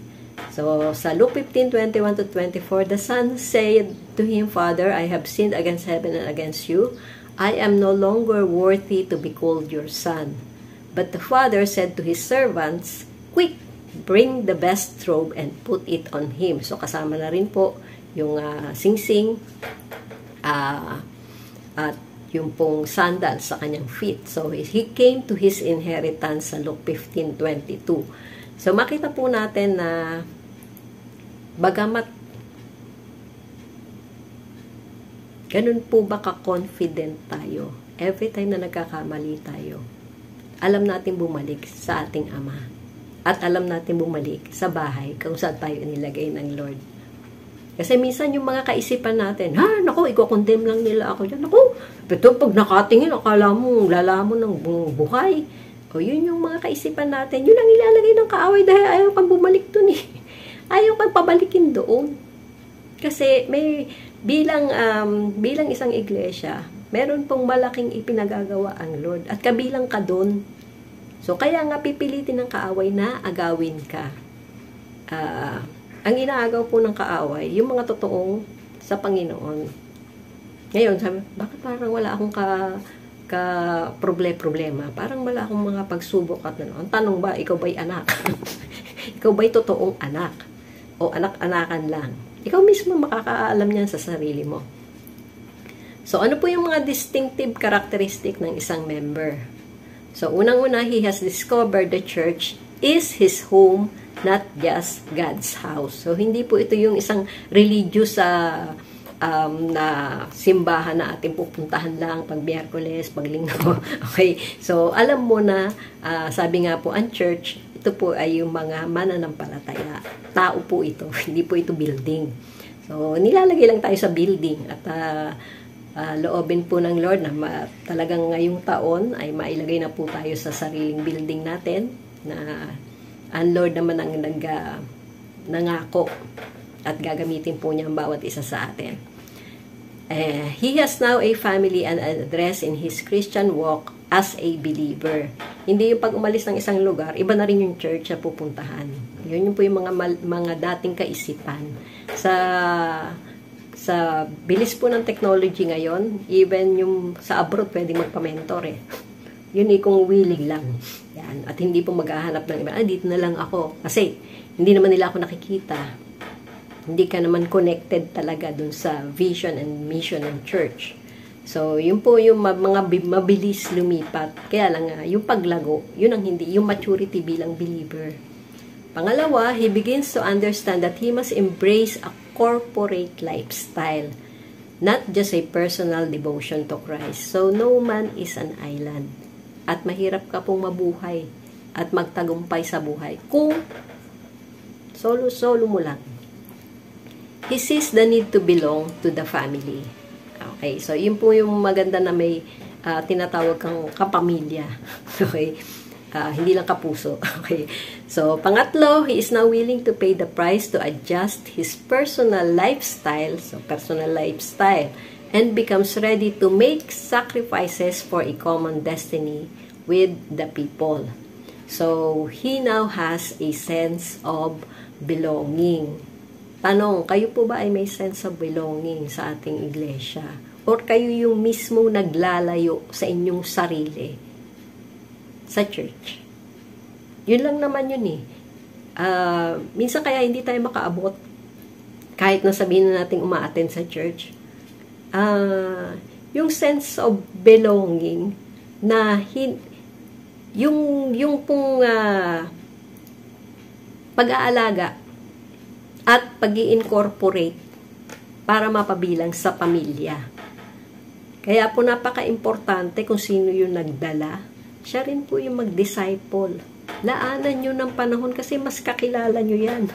So, sa Luke 15:21-24, the son said to him, Father, I have sinned against heaven and against you. I am no longer worthy to be called your son. But the father said to his servants, Quick, bring the best robe and put it on him. So, kasama na rin po yung singsing at yung pong sandal sa kanyang feet. So, he came to his inheritance sa Luke 15:22. So, makita po natin na bagamat ganun po ba ka-confident tayo, every time na nagkakamali tayo, alam natin bumalik sa ating Ama. At alam natin bumalik sa bahay kung saan tayo inilagay ng Lord. Kasi minsan yung mga kaisipan natin, naku, i-condemn lang nila ako dyan. Naku, ito pag nakatingin, akala mo, lalamon ng buhay. O yun yung mga kaisipan natin. Yun ang ilalagay ng kaaway dahil ayaw pang bumalik dun eh. Ayaw pang pabalikin doon. Kasi may bilang isang iglesia, meron pong malaking ipinagagawa ang Lord. At kabilang ka doon. So, kaya nga pipilitin ng kaaway na agawin ka. Ang inaagaw po ng kaaway, yung mga totoong sa Panginoon. Ngayon, sabi, bakit parang wala akong problema? Parang wala akong mga pagsubok at ano. Ang tanong ba, ikaw ba'y anak? Ikaw ba'y totoong anak? O anak-anakan lang? Ikaw mismo makakaalam niyan sa sarili mo. So, ano po yung mga distinctive characteristic ng isang member? So, unang-una, he has discovered the church is his home, not just God's house. So, hindi po ito yung isang religious na simbahan na ating pupuntahan lang pag Miyerkules, pag Linggo. Okay? So, alam mo na, sabi nga po, ang church, ito po ay yung mga mananampalataya. Tao po ito, hindi po ito building. So, nilalagay lang tayo sa building at loobin po ng Lord na talagang ngayong taon ay mailagay na po tayo sa sariling building natin na ang Lord naman ang nangako at gagamitin po niya ang bawat isa sa atin. He has now a family and address in his Christian walk as a believer. Hindi yung pag umalis ng isang lugar, iba na rin yung church na pupuntahan. Yun po yung mga dating kaisipan. Sa bilis po ng technology ngayon, even yung sa abroad pwedeng magpa-mentor eh. Yun eh kung willing lang. Yan. At hindi po maghahanap ng iba, dito na lang ako. Kasi hindi naman nila ako nakikita. Hindi ka naman connected talaga dun sa vision and mission ng church. So, yun po yung mga mabilis lumipat. Kaya lang yung paglago, yun ang hindi, yung maturity bilang believer. Pangalawa, he begins to understand that he must embrace a corporate lifestyle, not just a personal devotion to Christ. So, no man is an island. At mahirap ka pong mabuhay at magtagumpay sa buhay kung solo mo lang. He sees the need to belong to the family. Okay, so yun po yung maganda na may tinatawag kang kapamilya. Okay, hindi lang kapuso. Okay, so pangatlo, he is now willing to pay the price to adjust his personal lifestyle, and becomes ready to make sacrifices for a common destiny with the people. So, he now has a sense of belonging. Tanong, kayo po ba ay may sense of belonging sa ating iglesia? Or kayo yung mismo naglalayo sa inyong sarili sa church? Yun lang naman yun eh. Minsan kaya hindi tayo makaabot kahit na sabihin na natin uma-attend sa church. Yung sense of belonging na yung pong pag-aalaga at pag-i-incorporate para mapabilang sa pamilya. Kaya po napaka-importante kung sino yung nagdala. Siya rin po yung mag-disciple. Laanan nyo ng panahon kasi mas kakilala nyo yan.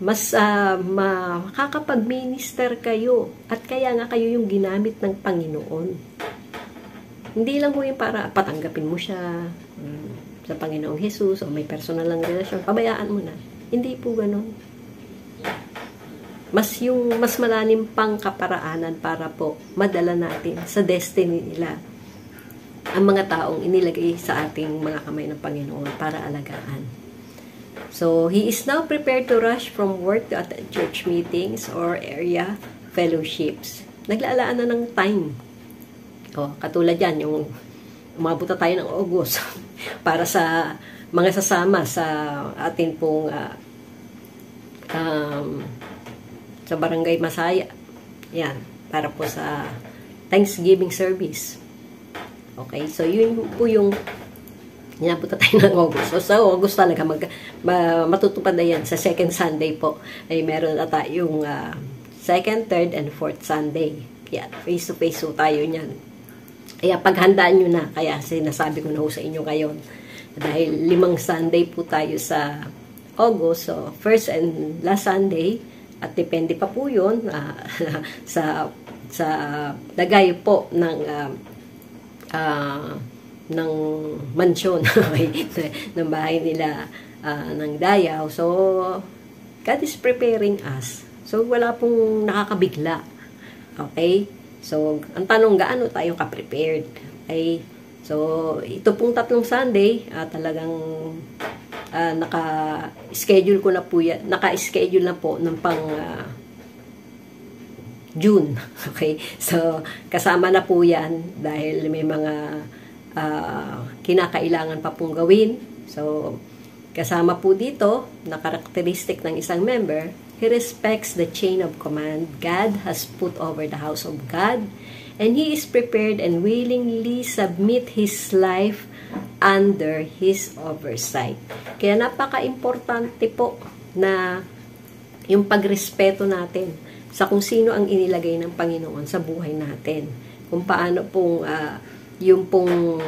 Mas makakapag-minister kayo. At kaya nga kayo yung ginamit ng Panginoon. Hindi lang po yung para patanggapin mo siya. sa Panginoong Jesus o may personal lang relasyon, pabayaan mo na. Hindi po ganun. Mas malalim pang kaparaanan para po madala natin sa destiny nila ang mga taong inilagay sa ating mga kamay ng Panginoon para alagaan. So, he is now prepared to rush from work to attend church meetings or area fellowships. Naglalaan na ng time. O, katulad yan, yung umabot na tayo ng August para sa mga sasama sa atin pong sa Barangay Masaya. Yan, para po sa Thanksgiving service. Okay, so yun po yung inapunta tayo ng August. So, sa August talaga matutupad na yan. Sa second Sunday po ay meron na tayong second, third, and fourth Sunday. Yan, face-to-face so tayo niyan. Kaya paghandaan nyo na. Kaya sinasabi ko na ho sa inyo ngayon. Dahil 5 Sunday po tayo sa August. So, first and last Sunday. At depende pa po yun sa lagay po ng mansyon ng bahay nila ng Dayaw. So, God is preparing us. So, wala pong nakakabigla. Okay? So, ang tanong, gaano tayo ka-prepared? Okay? So, ito pong 3 Sunday, talagang naka-schedule ko na po yan. Naka-schedule na po ng pang June. Okay? So, kasama na po yan dahil may mga kinakailangan pa pong gawin. So, kasama po dito na karakteristik ng isang member, he respects the chain of command God has put over the house of God, and he is prepared and willingly submit his life under his oversight. Kaya napaka-importante po na yung pagrespeto natin sa kung sino ang inilagay ng Panginoon sa buhay natin. Kung paano pong yung pong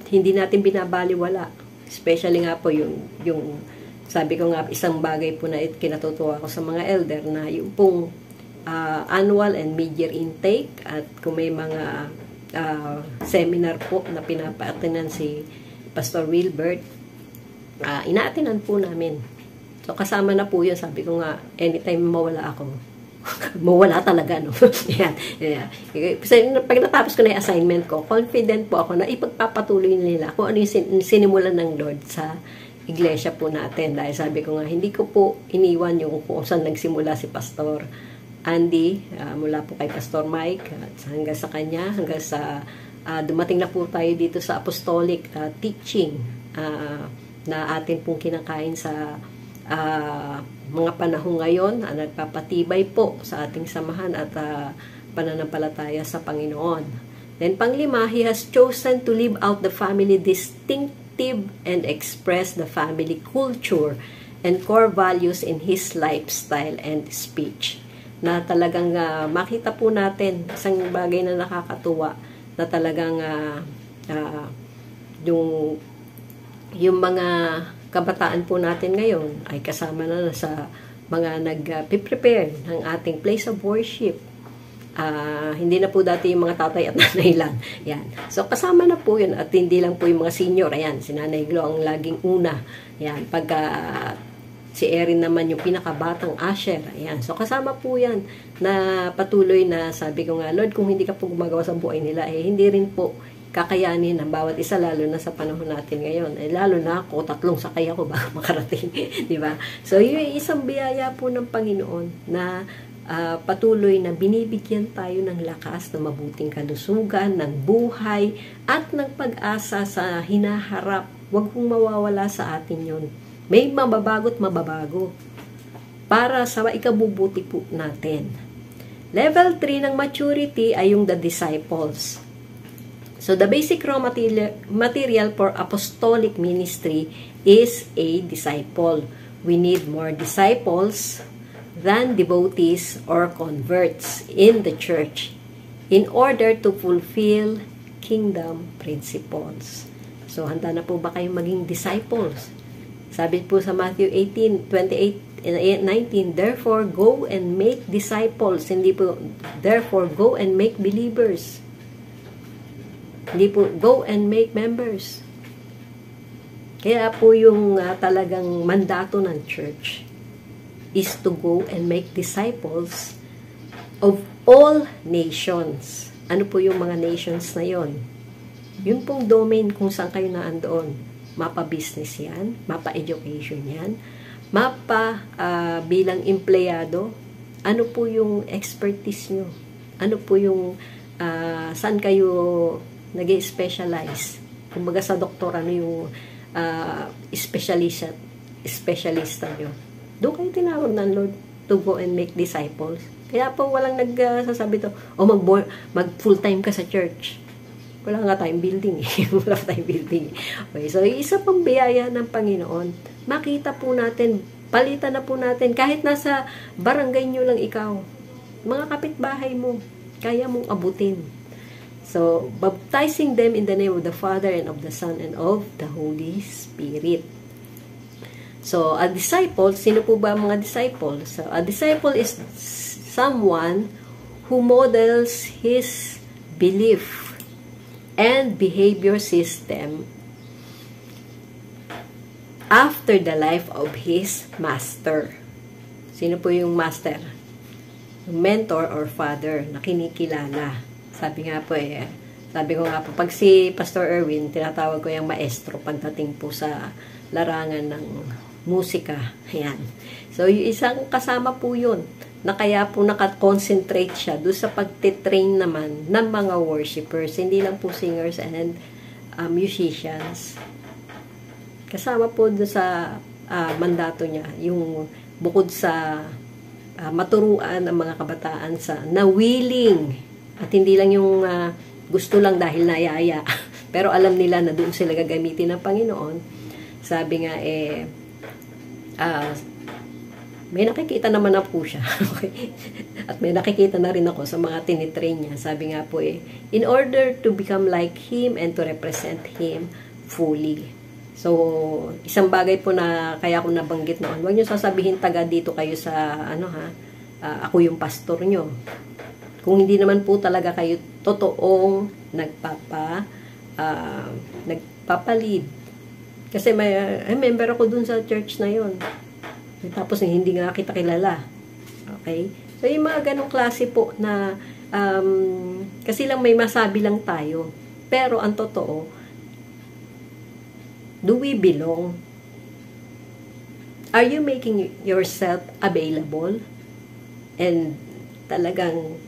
hindi natin binabaliwala. Especially nga po yung sabi ko nga, isang bagay po na kinatutuwa ko sa mga elder na yung pong annual and mid-year intake at kung may mga seminar po na pinapa-attenan si Pastor Wilbert, ina-attenan po namin. So, kasama na po yun. Sabi ko nga, anytime mawala ako, mawala talaga, no? Yan. Pag natapos ko na yung assignment ko, confident po ako na ipagpapatuloy nila kung ano yung sinimulan ng Lord sa iglesia po natin. Dahil sabi ko nga, hindi ko po iniwan yung kung saan nagsimula si Pastor Andy, mula po kay Pastor Mike, at hanggang sa kanya, hanggang sa dumating na po tayo dito sa apostolic teaching na atin pong kinakain sa mga panahon ngayon na nagpapatibay po sa ating samahan at pananampalataya sa Panginoon. Then, 5, he has chosen to live out the family distinctive and express the family culture and core values in his lifestyle and speech. Na talagang makita po natin isang bagay na nakakatuwa na talagang yung mga kabataan po natin ngayon ay kasama na sa mga nag-prepare ng ating place of worship. Hindi na po dati yung mga tatay at nanay lang. Yan. So, kasama na po yun. At hindi lang po yung mga senior. Ayan, si Nanay Glo ang laging una. Yan. Pagka si Erin naman yung pinakabatang usher. Ayan. So, kasama po yan na patuloy na sabi ko nga, Lord, kung hindi ka po gumagawa sa buhay nila, hindi rin po kakayanin ang bawat isa, lalo na sa panahon natin ngayon. Lalo na ako, 3 sakay ako ba makarating. Diba? So, yun yung isang biyaya po ng Panginoon na patuloy na binibigyan tayo ng lakas na mabuting kalusugan, ng buhay, at ng pag-asa sa hinaharap. Huwag kong mawawala sa atin yun. May mababago't mababago para sa ikabubuti po natin. Level 3 ng maturity ay yung the disciples. So, the basic raw material for apostolic ministry is a disciple. We need more disciples than devotees or converts in the church in order to fulfill kingdom principles. So, handa na po ba kayong maging disciples? Sabi po sa Matthew 18:28-19, therefore, go and make disciples. Hindi po, therefore, go and make believers. Hindi po, go and make members. Kaya po yung talagang mandato ng church is to go and make disciples of all nations. Ano po yung mga nations na yon? Yun pong domain kung saan kayo naandoon. Mapa-business yan, mapa-education yan, bilang empleyado, ano po yung expertise nyo? Ano po yung saan kayo nag-specialize? Kumbaga sa doktor, ano yung specialista nyo? Doon kayo tinawag ng Lord to go and make disciples. Kaya po walang nagsasabi to, mag full-time ka sa church. Wala nga tayong building eh. Wala tayong building. Okay, so isa pang biyaya ng Panginoon, makita po natin, palitan na po natin, kahit nasa barangay nyo lang ikaw, mga kapitbahay mo, kaya mong abutin. So, baptizing them in the name of the Father and of the Son and of the Holy Spirit. So, a disciple, sino po ba mga disciple? So, a disciple is someone who models his belief and behavior system after the life of his master. Sino po yung master? Mentor or father na kinikilala. Sabi ko nga po, pag si Pastor Erwin, tinatawag ko yung maestro pagdating po sa larangan ng musika. Ayan. So, yung isang kasama po yun, na kaya po nakakonsentrate siya doon sa pagtitrain naman ng mga worshipers, hindi lang po singers and musicians. Kasama po doon sa mandato niya, yung bukod sa maturuan ang mga kabataan na willing, at hindi lang yung gusto lang dahil nayaya, pero alam nila na doon sila gagamitin ng Panginoon. Sabi nga may nakikita naman na po siya. Okay? At may nakikita na rin ako sa mga tinitrain niya. Sabi nga po in order to become like Him and to represent Him fully. So, isang bagay po na kaya ko nabanggit noon, huwag niyo sasabihin taga dito kayo sa, ako yung pastor niyo. Kung hindi naman po talaga kayo totoong nagpapalid. Kasi may member ako dun sa church na yon. Tapos hindi nga kita kilala. Okay? So, yung mga ganong klase po na kasi lang may masabi lang tayo. Pero ang totoo, do we belong? Are you making yourself available? And talagang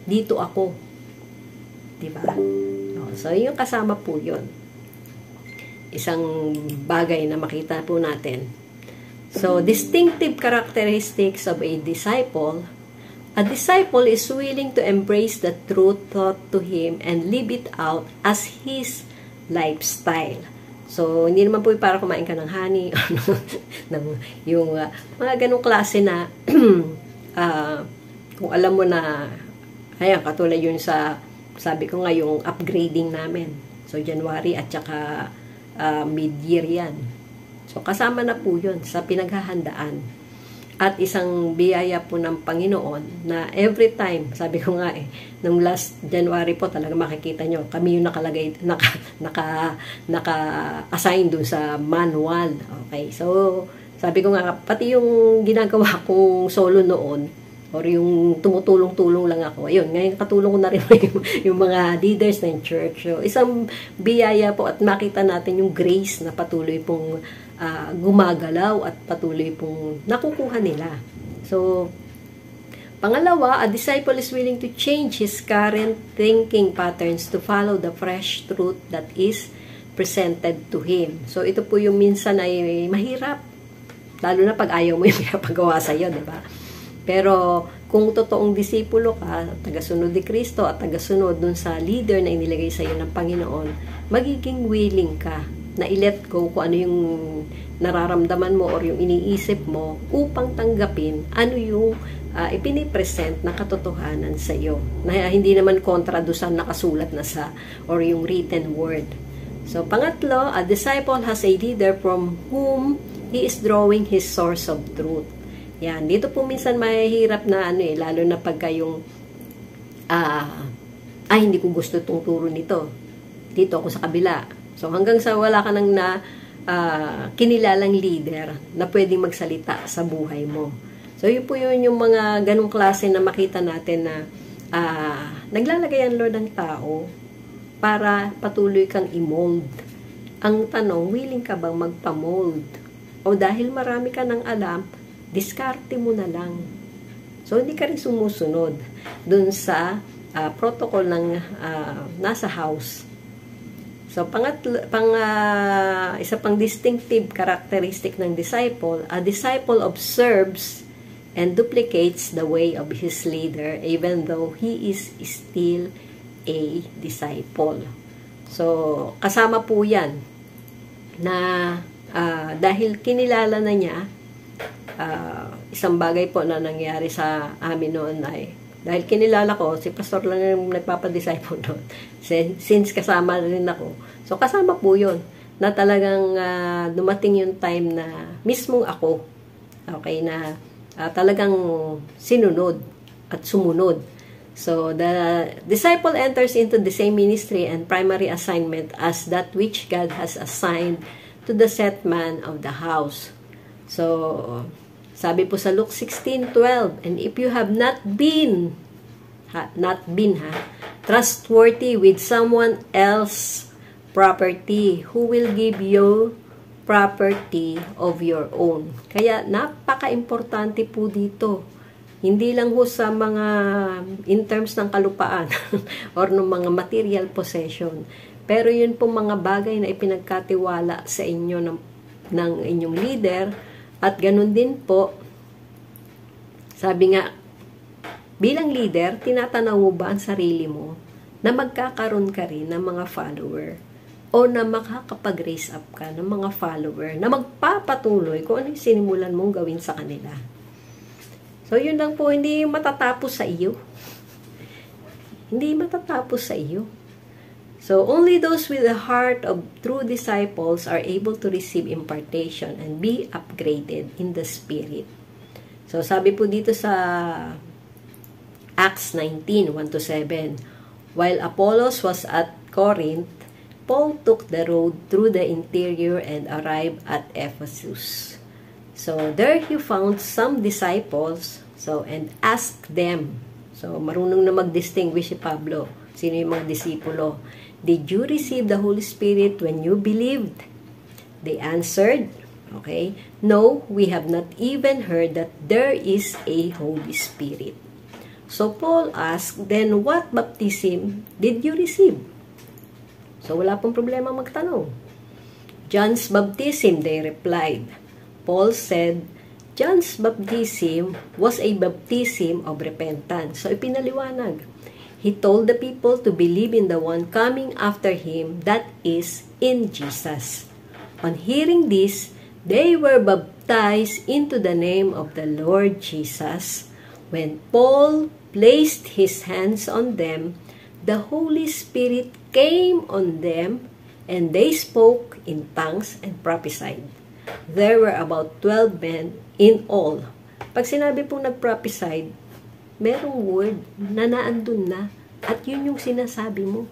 dito ako. Diba? So, yung kasama po yun. Isang bagay na makita po natin. So, distinctive characteristics of a disciple is willing to embrace the truth taught to him and live it out as his lifestyle. So, hindi naman po para kumain ka ng honey, yung mga ganong klase na, kung alam mo na, ayan, katulad yun sabi ko nga, yung upgrading namin. So, January at saka mid-year yan. So, kasama na po yun sa pinaghahandaan. At isang biyaya po ng Panginoon na every time, sabi ko nga nung last January po talaga makikita nyo, kami yung nakalagay, naka-assign dun sa manual. Okay, so, sabi ko nga, pati yung ginagawa kong solo noon, or yung tumutulong-tulong lang ako. Ayun, ngayon katulong ko na rin yung mga leaders ng church. So, isang biyaya po at makita natin yung grace na patuloy pong gumagalaw at patuloy pong nakukuha nila. So, pangalawa, a disciple is willing to change his current thinking patterns to follow the fresh truth that is presented to him. So, ito po yung minsan ay mahirap. Lalo na pag ayaw mo yung pinapagawa sa'yo, diba? Pero, kung totoong disipulo ka, tagasunod ni Kristo at tagasunod dun sa leader na inilagay sa iyo ng Panginoon, magiging willing ka na i-let go kung ano yung nararamdaman mo or yung iniisip mo upang tanggapin ano yung ipinipresent na katotohanan sa iyo. Na hindi naman kontra doon sa nakasulat na sa or yung written word. So, pangatlo, a disciple has a leader from whom he is drawing his source of truth. Yan, dito po minsan mahirap na lalo na pagka yung hindi ko gusto itong turo nito. Dito ako sa kabila. So hanggang sa wala ka nang kinilalang leader na pwedeng magsalita sa buhay mo. So, yun po yun yung mga ganong klase na makita natin na naglalagay ang Lord ng tao para patuloy kang i-mold. Ang tanong, willing ka bang magpa-mold? O dahil marami ka ng alam, diskarte mo na lang. So, hindi ka rin sumusunod dun sa protocol ng nasa house. So, isa pang distinctive characteristic ng disciple, a disciple observes and duplicates the way of his leader even though he is still a disciple. So, kasama po yan na dahil kinilala na niya, isang bagay po na nangyari sa amin noon ay, dahil kinilala ko, si pastor lang yung nagpapadisciple noon. Since kasama rin ako. So, kasama po yun na talagang dumating yung time na mismong ako, okay, na talagang sinunod at sumunod. So, the disciple enters into the same ministry and primary assignment as that which God has assigned to the set man of the house. So, sabi po sa Luke 16:12, and if you have not been trustworthy with someone else property, who will give you property of your own. Kaya napaka-importante po dito. Hindi lang ho sa mga in terms ng kalupaan or ng mga material possession. Pero yun po mga bagay na ipinagkatiwala sa inyo ng inyong leader at ganun din po, sabi nga, bilang leader, tinatanaw mo ba ang sarili mo na magkakaroon ka rin ng mga follower? O na makakapag-raise up ka ng mga follower na magpapatuloy kung ano yung sinimulan mong gawin sa kanila. So, yun lang po, hindi matatapos sa iyo. Hindi matatapos sa iyo. So, only those with the heart of true disciples are able to receive impartation and be upgraded in the Spirit. So, sabi po dito sa Acts 19, 1-7, while Apollos was at Corinth, Paul took the road through the interior and arrived at Ephesus. So, there he found some disciples, and asked them. So, marunong na mag-distinguish si Pablo. Sino yung mga disipulo? Did you receive the Holy Spirit when you believed? They answered, okay, no, we have not even heard that there is a Holy Spirit. So, Paul asked, then what baptism did you receive? So, wala pong problema magtanong. John's baptism, they replied. Paul said, John's baptism was a baptism of repentance. So, ipinaliwanag. He told the people to believe in the one coming after him, that is, in Jesus. On hearing this, they were baptized into the name of the Lord Jesus. When Paul placed his hands on them, the Holy Spirit came on them, and they spoke in tongues and prophesied. There were about 12 men in all. Pag sinabi pong nag-prophesied, merong word na naandun na, at yun yung sinasabi mo.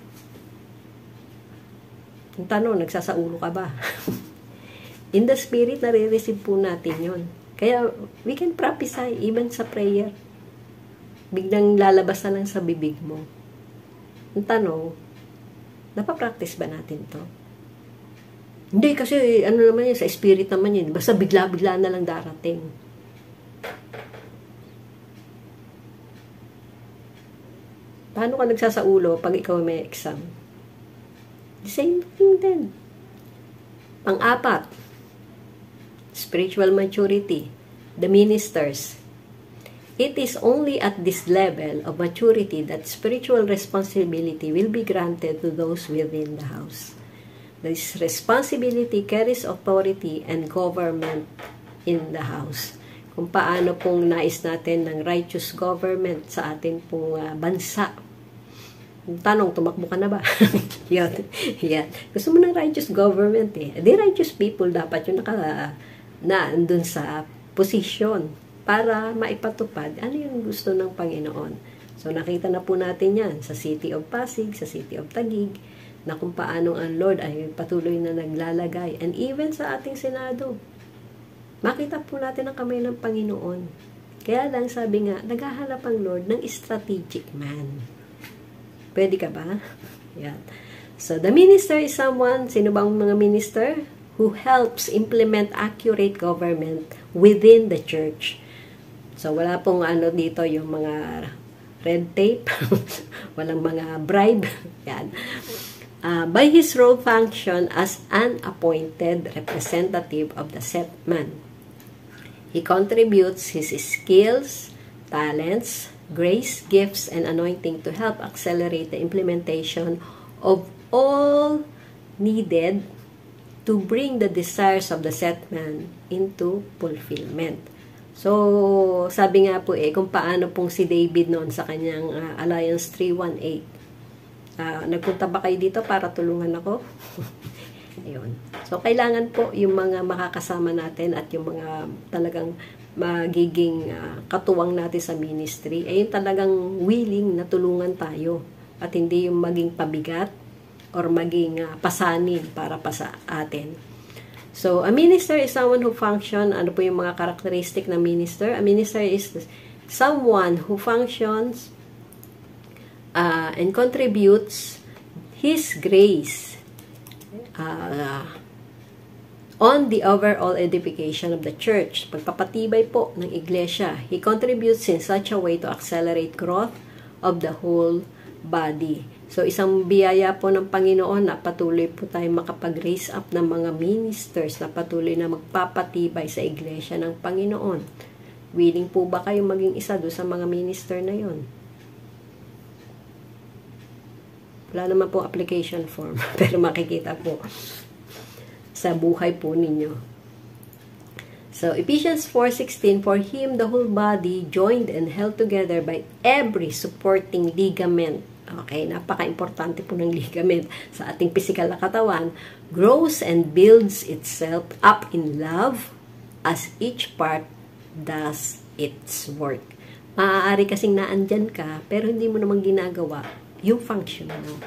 Yung tanong, nagsasaulo ka ba? In the Spirit, nare-receive po natin yun. Kaya, we can prophesy even sa prayer. Biglang lalabas na lang sa bibig mo. Ang tanong, napapractice ba natin to? Hindi, kasi ano naman yun, sa spirit naman yun. Basta bigla-bigla na lang darating. Paano ka nagsasaulo pag ikaw may exam? The same thing then. Pang-apat, spiritual maturity. The ministers. It is only at this level of maturity that spiritual responsibility will be granted to those within the house. This responsibility carries authority and government in the house. Kung paano pong nais natin ng righteous government sa ating pong bansa. Tanong, tumakbo ka na ba? Yan. Gusto mo ng righteous government eh. The righteous people dapat yung andun sa posisyon para maipatupad ano yung gusto ng Panginoon. So, nakita na po natin yan sa City of Pasig, sa City of Taguig, na kung paano ang Lord ay patuloy na naglalagay. And even sa ating Senado, makita po natin ang kamay ng Panginoon. Kaya lang sabi nga, naghahanap ang Lord ng strategic man. Pwede ka ba? Yan. So, the minister is someone, sino bang mga minister? Who helps implement accurate government within the church. So, wala pong dito yung mga red tape, walang mga bribe. Yan. By his role function as an appointed representative of the set man. He contributes his skills, talents, grace, gifts, and anointing to help accelerate the implementation of all needed to bring the desires of the set man into fulfillment. So, sabi nga po kung paano pong si David noon sa kanyang Alliance 318. Nagpunta ba kayo dito para tulungan ako? Ayun. So, kailangan po yung mga makakasama natin at yung mga talagang magiging katuwang natin sa ministry, ay yung talagang willing na tulungan tayo at hindi yung maging pabigat or maging pasanin para pa sa atin. So, a minister is someone who function. Ano po yung mga characteristic ng minister? A minister is someone who functions and contributes his grace on the overall edification of the church. Pagpapatibay po ng iglesia. He contributes in such a way to accelerate growth of the whole body. So, isang biyaya po ng Panginoon na patuloy po tayo makapag-raise up ng mga ministers na patuloy na magpapatibay sa iglesia ng Panginoon. Willing po ba kayo maging isa doon sa mga minister na yon? Wala naman po application form, pero makikita po sa buhay po ninyo. So, Ephesians 4:16, for him the whole body joined and held together by every supporting ligament. Okay, napaka-importante po ng ligament sa ating physical na katawan. Grows and builds itself up in love as each part does its work. Maaari kasing naandyan ka, pero hindi mo naman ginagawa yung function mo.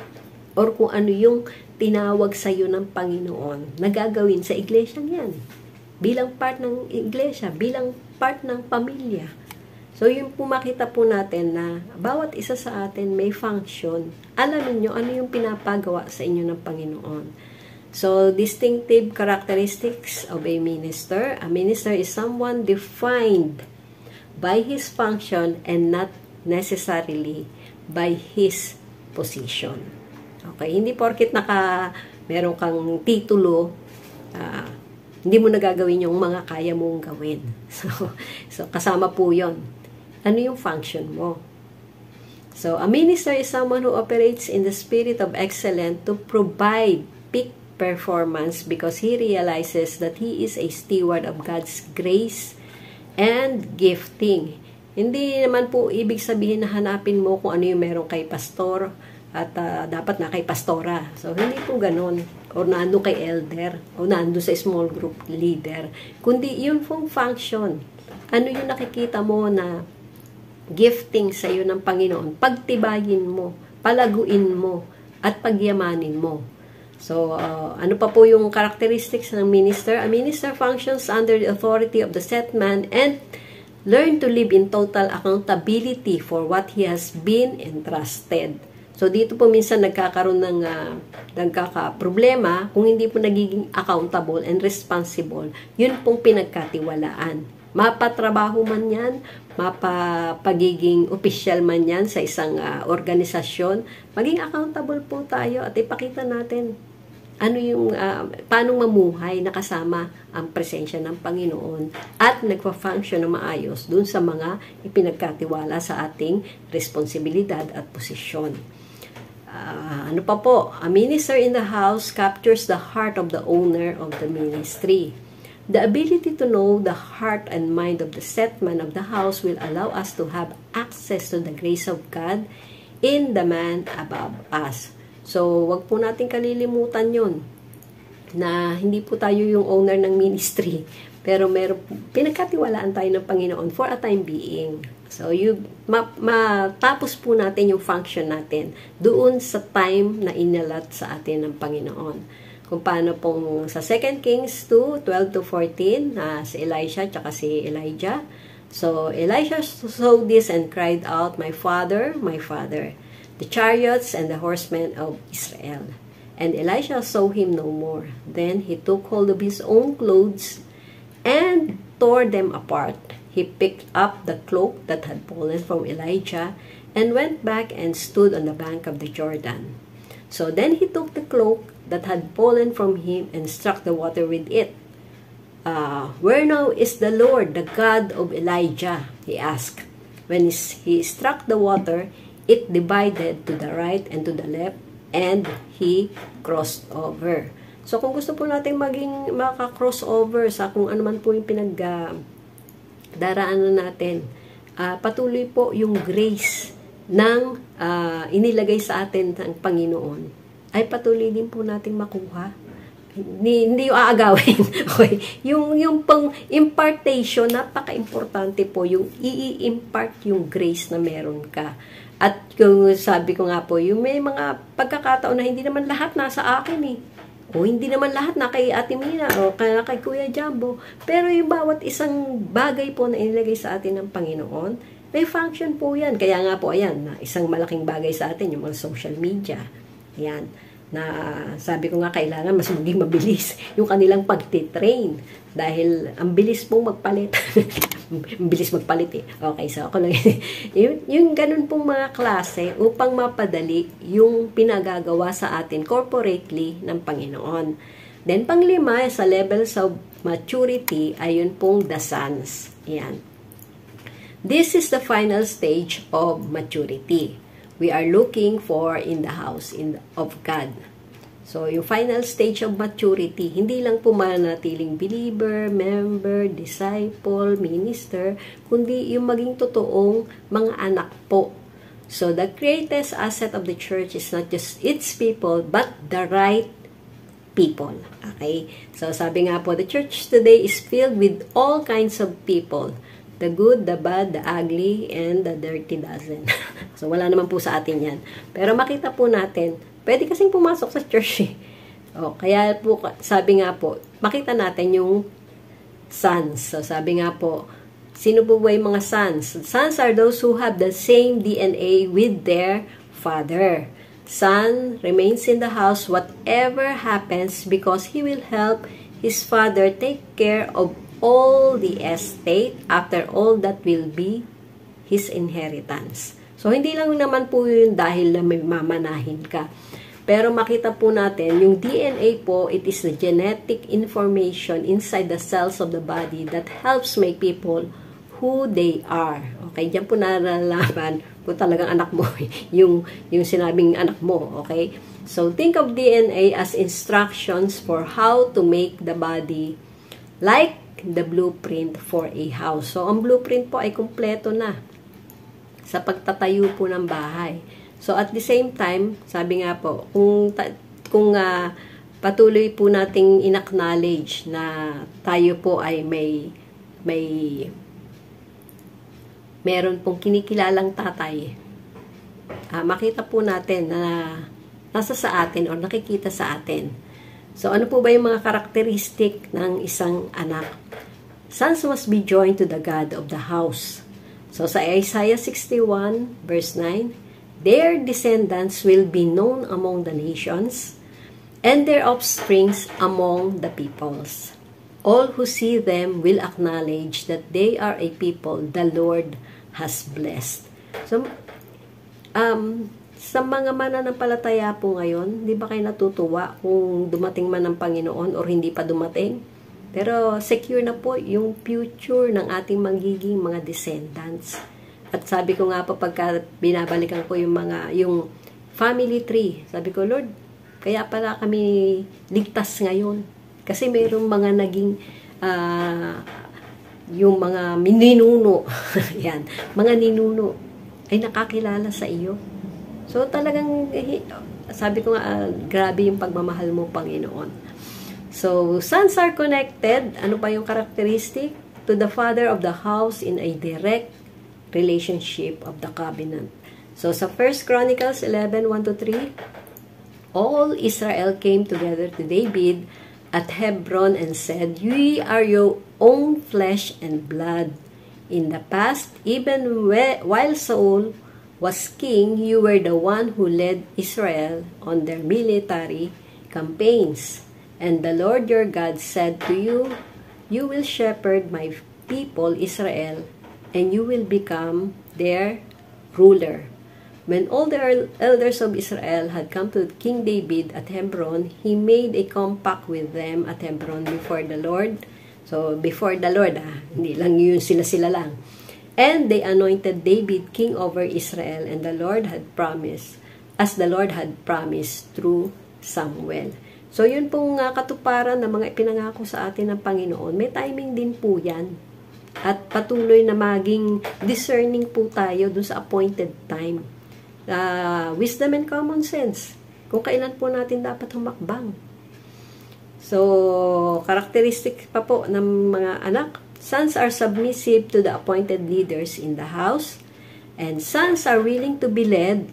Or kung ano yung tinawag sa iyo ng Panginoon na gagawin sa iglesia yan. Bilang part ng iglesia, bilang part ng pamilya. So, yun po makita po natin na bawat isa sa atin may function. Alamin nyo ano yung pinapagawa sa inyo ng Panginoon. So, distinctive characteristics of a minister. A minister is someone defined by his function and not necessarily by his position. Okay, hindi porket meron kang titulo, hindi mo nagagawin yung mga kaya mong gawin. So kasama po yon. Ano yung function mo? So, a minister is someone who operates in the spirit of excellence to provide peak performance because he realizes that he is a steward of God's grace and gifting. Hindi naman po ibig sabihin na hanapin mo kung ano yung meron kay pastor at dapat na kay pastora. So, hindi po ganun. O naandun kay elder, o naandun sa small group leader. Kundi yun pong function. Ano yung nakikita mo na gifting sa iyo ng Panginoon? Pagtibayin mo, palaguin mo, at pagyamanin mo. So, ano pa po yung characteristics ng minister? A minister functions under the authority of the set man and learn to live in total accountability for what he has been entrusted. So, dito po minsan nagkakaroon ng nagkakaproblema kung hindi po nagiging accountable and responsible. Yun pong pinagkatiwalaan. Mapatrabaho man yan, mapapagiging official man yan sa isang organisasyon, maging accountable po tayo at ipakita natin ano yung, paano mamuhay na kasama ang presensya ng Panginoon at nagpa-function na maayos dun sa mga ipinagkatiwala sa ating responsibilidad at posisyon. Ano pa po? A minister in the house captures the heart of the owner of the ministry. The ability to know the heart and mind of the set man of the house will allow us to have access to the grace of God in the man above us. So, wag po natin kalilimutan yun, na hindi po tayo yung owner ng ministry, Pero pinagkatiwalaan tayo ng Panginoon for a time being. So, matapos po natin yung function natin doon sa time na inalat sa atin ng Panginoon. Kung paano pong sa 2 Kings 2, 12 to 14, si Elisha at si Elijah. So, Elisha saw this and cried out, my father, the chariots and the horsemen of Israel. And Elisha saw him no more. Then he took hold of his own clothes and tore them apart. He picked up the cloak that had fallen from Elijah and went back and stood on the bank of the Jordan. So then he took the cloak that had fallen from him and struck the water with it. Where now is the Lord, the God of Elijah? He asked. When he struck the water, it divided to the right and to the left, and he crossed over. So kung gusto po natin maka-crossover sa kung ano man po yung daraanan natin, patuloy po yung grace ng inilagay sa atin ng Panginoon, ay patuloy din po natin makuha. Hindi yung aagawin. Okay? Yung pang impartation, napaka-importante po yung i-impart yung grace na meron ka. At kung sabi ko nga po, yung may mga pagkakataon na hindi naman lahat nasa akin eh. O hindi naman lahat na kay Ate Mina o kay Kuya Jumbo. Pero yung bawat isang bagay po na inilagay sa atin ng Panginoon, may function po yan. Kaya nga po, ayan, na isang malaking bagay sa atin, yung mga social media. Ayan, na sabi ko nga kailangan mas maging mabilis yung kanilang pagtitrain. Dahil ang bilis pong magpalit. Ang bilis magpalit eh. Okay, so ako lang. yung ganun pong mga klase upang mapadali yung pinagagawa sa atin corporately ng Panginoon. Then, panglima, sa levels of maturity, ayun pong the sons. Yan. This is the final stage of maturity. We are looking for in the house of God. So, yung final stage of maturity, hindi lang po manatiling believer, member, disciple, minister, kundi yung maging totoong mga anak po. So, the greatest asset of the church is not just its people, but the right people. Okay? So, sabi nga po, the church today is filled with all kinds of people. The good, the bad, the ugly, and the dirty dozen. So, wala naman po sa atin yan. Pero makita po natin, pwede kasing pumasok sa church eh. O, kaya po, sabi nga po, makita natin yung sons. So, sabi nga po, sino po ba yung mga sons? Sons are those who have the same DNA with their father. Son remains in the house whatever happens because he will help his father take care of all the estate after all that will be his inheritance. So, hindi lang naman po yun dahil na may mamanahin ka. Pero makita po natin, yung DNA po, it is the genetic information inside the cells of the body that helps make people who they are. Okay, diyan po nalalaman kung talagang anak mo, yung sinabing anak mo, okay? So, think of DNA as instructions for how to make the body like the blueprint for a house. So, ang blueprint po ay kumpleto na sa pagtatayo po ng bahay. So, at the same time, sabi nga po, kung patuloy po nating in-acknowledge na tayo po ay meron pong kinikilalang tatay, makita po natin na nasa sa atin o nakikita sa atin. So, ano po ba yung mga karakteristik ng isang anak? Sons must be joined to the God of the house. So, sa Isaiah 61, verse 9, their descendants will be known among the nations, and their offsprings among the peoples. All who see them will acknowledge that they are a people the Lord has blessed. So, sa mga mananampalataya po ngayon, di ba kayo natutuwa kung dumating man ang Panginoon or hindi pa dumating? Pero secure na po yung future ng ating magiging mga descendants. At sabi ko nga po pagka binabalikan ko yung family tree, sabi ko, Lord, kaya pala kami ligtas ngayon. Kasi mayroong mga naging yung mga ninuno, yan, mga ninuno ay nakakilala sa iyo. So talagang, sabi ko nga, grabe yung pagmamahal mo, Panginoon. So, sons are connected. Ano pa yung characteristic? To the father of the house in a direct relationship of the covenant. So, sa 1 Chronicles 11, 1-3, all Israel came together to David at Hebron and said, "We are your own flesh and blood. In the past, even while Saul was king, you were the one who led Israel on their military campaigns. And the Lord your God said to you, you will shepherd my people Israel, and you will become their ruler." When all the elders of Israel had come to King David at Hebron, he made a compact with them at Hebron before the Lord. So, before the Lord, hindi lang yun sila lang. And they anointed David king over Israel, and the Lord had promised, as the Lord had promised through Samuel. So, yun pong katuparan ng mga ipinangako sa atin ng Panginoon. May timing din po yan. At patuloy na maging discerning po tayo dun sa appointed time. Wisdom and common sense. Kung kailan po natin dapat humakbang. So, characteristic pa po ng mga anak. Sons are submissive to the appointed leaders in the house. And sons are willing to be led,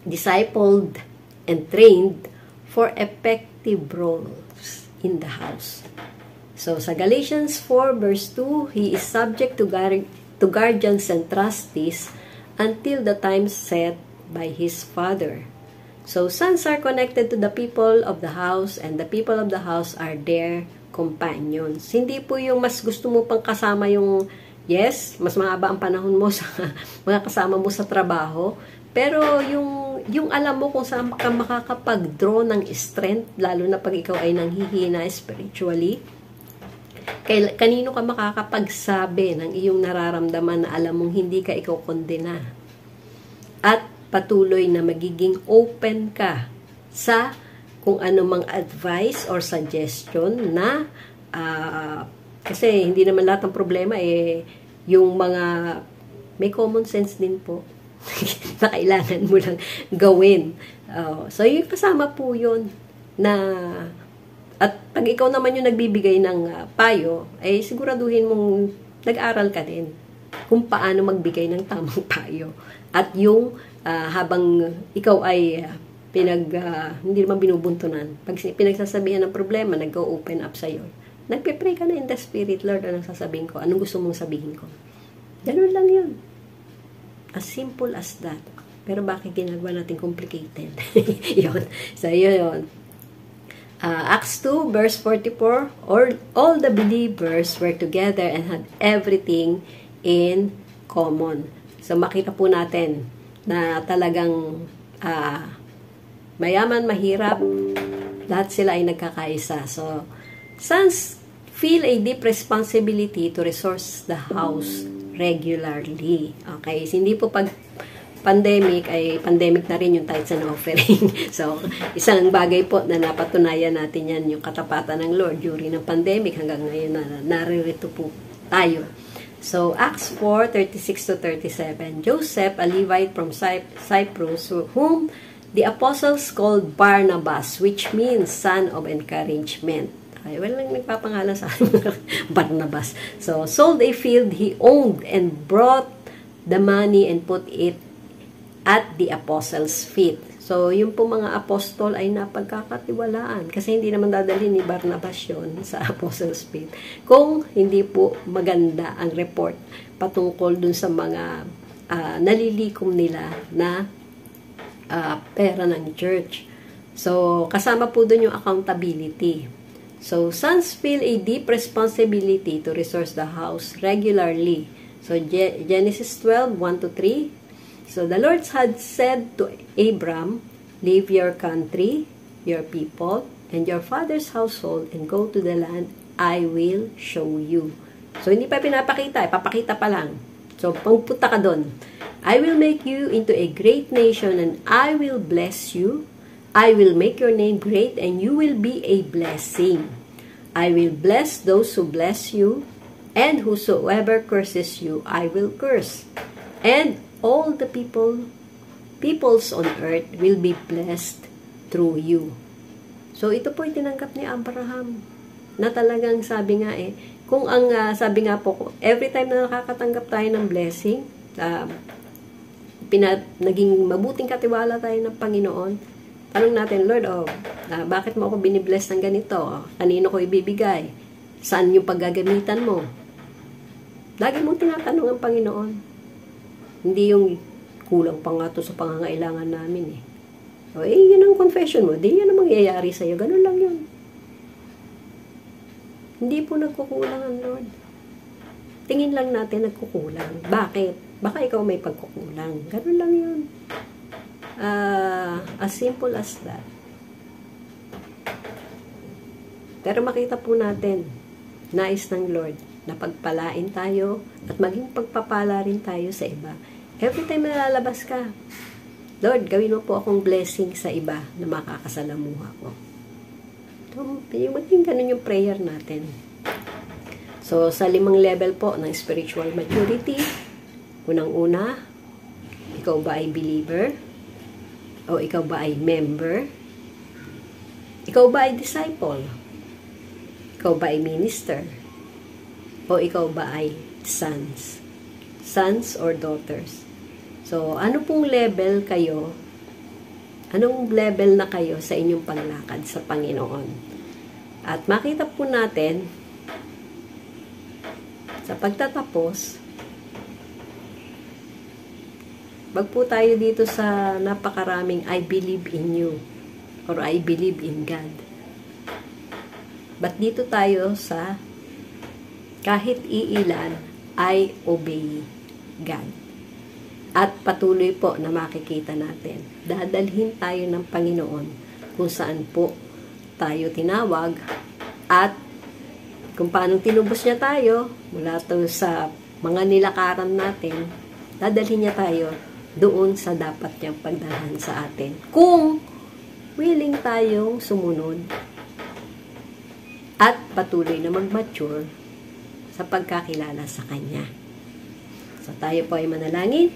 discipled, and trained for effective roles in the house. So, sa Galatians 4 verse 2, he is subject to guardians and trustees until the time set by his father. So, sons are connected to the people of the house, and the people of the house are their companions. Hindi po yung mas gusto mo pang kasama yung, yes, mas mahaba ang panahon mo sa mga kasama mo sa trabaho, pero yung alam mo kung saan ka makakapag-draw ng strength, lalo na pag ikaw ay nanghihina spiritually, kanino ka makakapagsabi ng iyong nararamdaman na alam mong hindi ka ikaw kondena. At patuloy na magiging open ka sa kung ano mang advice or suggestion na kasi hindi naman lahat ng problema yung mga may common sense din po na kailangan mo lang gawin. So, yung kasama po yun na at pag ikaw naman yung nagbibigay ng payo, ay siguraduhin mong nag-aral ka din kung paano magbigay ng tamang payo. At yung habang ikaw ay hindi naman binubuntunan, pag pinagsasabihan ng problema, nag-open up sa'yo. Nagpe-pray ka na in the spirit, Lord, anong sasabihin ko? Anong gusto mong sabihin ko? Ganun lang yun. As simple as that. Pero bakit ginagawa natin complicated? Yun. So, yun. Acts 2, verse 44, all the believers were together and had everything in common. So, makita po natin na talagang mayaman, mahirap, lahat sila ay nagkakaisa. So, sons feel a deep responsibility to resource the house regularly. Okay? So, hindi po pag pandemic na rin yung tithes and offering. So, isang bagay po na napatunayan natin yan, yung katapatan ng Lord during ng pandemic hanggang ngayon na naririto po tayo. So, Acts 4:36-37, Joseph, a Levite from Cyprus, whom the apostles called Barnabas, which means son of encouragement. Ay, well, nagpapangalan sa Barnabas. So, sold a field he owned and brought the money and put it at the apostles' feet. So, yung po mga apostol ay napagkakatiwalaan kasi hindi naman dadalhin ni Barnabas yun sa apostles' feet kung hindi po maganda ang report patungkol dun sa mga nalilikom nila na pera ng church. So, kasama po dun yung accountability. So, sons feel a deep responsibility to resource the house regularly. So, Genesis 12:1-3. So, the Lord had said to Abram, leave your country, your people, and your father's household, and go to the land I will show you. So, hindi pa pinapakita, ipapakita pa lang. So, pagpunta ka doon. I will make you into a great nation, and I will bless you. I will make your name great, and you will be a blessing. I will bless those who bless you, and whosoever curses you, I will curse. And all the peoples on earth will be blessed through you. So, ito po ay tinanggap ni Abraham. Na talagang sabi nga kung ang sabi nga po, every time na nakakatanggap tayo ng blessing, naging mabuting katiwala tayo ng Panginoon, tanong natin, Lord, bakit mo ako binibless ng ganito? Kanino ko ibibigay? Saan yung paggagamitan mo? Lagi mong tinatanong ang Panginoon. Hindi yung kulang pa nga to sa pangangailangan namin yun ang confession mo. Di yan ang mangyayari sa'yo. Ganun lang yun. Hindi po nagkukulang ang Lord. Tingin lang natin nagkukulang. Bakit? Baka ikaw may pagkukulang. Ganun lang yun. As simple as that. Pero makita po natin, nais ng Lord na pagpalain tayo at maging pagpapala rin tayo sa iba. Every time na lalabas ka, Lord, gawin mo po akong blessing sa iba na makakasalamuha ko. So, yung maging ganun yung prayer natin. So, sa 5 level po ng spiritual maturity, unang-una, ikaw ba ay believer? O ikaw ba ay member? Ikaw ba ay disciple? Ikaw ba ay minister? O ikaw ba ay sons? Sons or daughters? So, ano pong level kayo? Anong level na kayo sa inyong panglakad sa Panginoon? At makita po natin, sa pagtatapos, wag po tayo dito sa napakaraming I believe in you or I believe in God. But dito tayo sa kahit iilan, I obey God. At patuloy po na makikita natin. Dadalhin tayo ng Panginoon kung saan po tayo tinawag at kung paano tinubos niya tayo mula to sa mga nilakaran natin, dadalhin niya tayo doon sa dapat niyang pagdahan sa atin. Kung willing tayong sumunod at patuloy na mag-mature sa pagkakilala sa Kanya. So tayo po ay manalangin.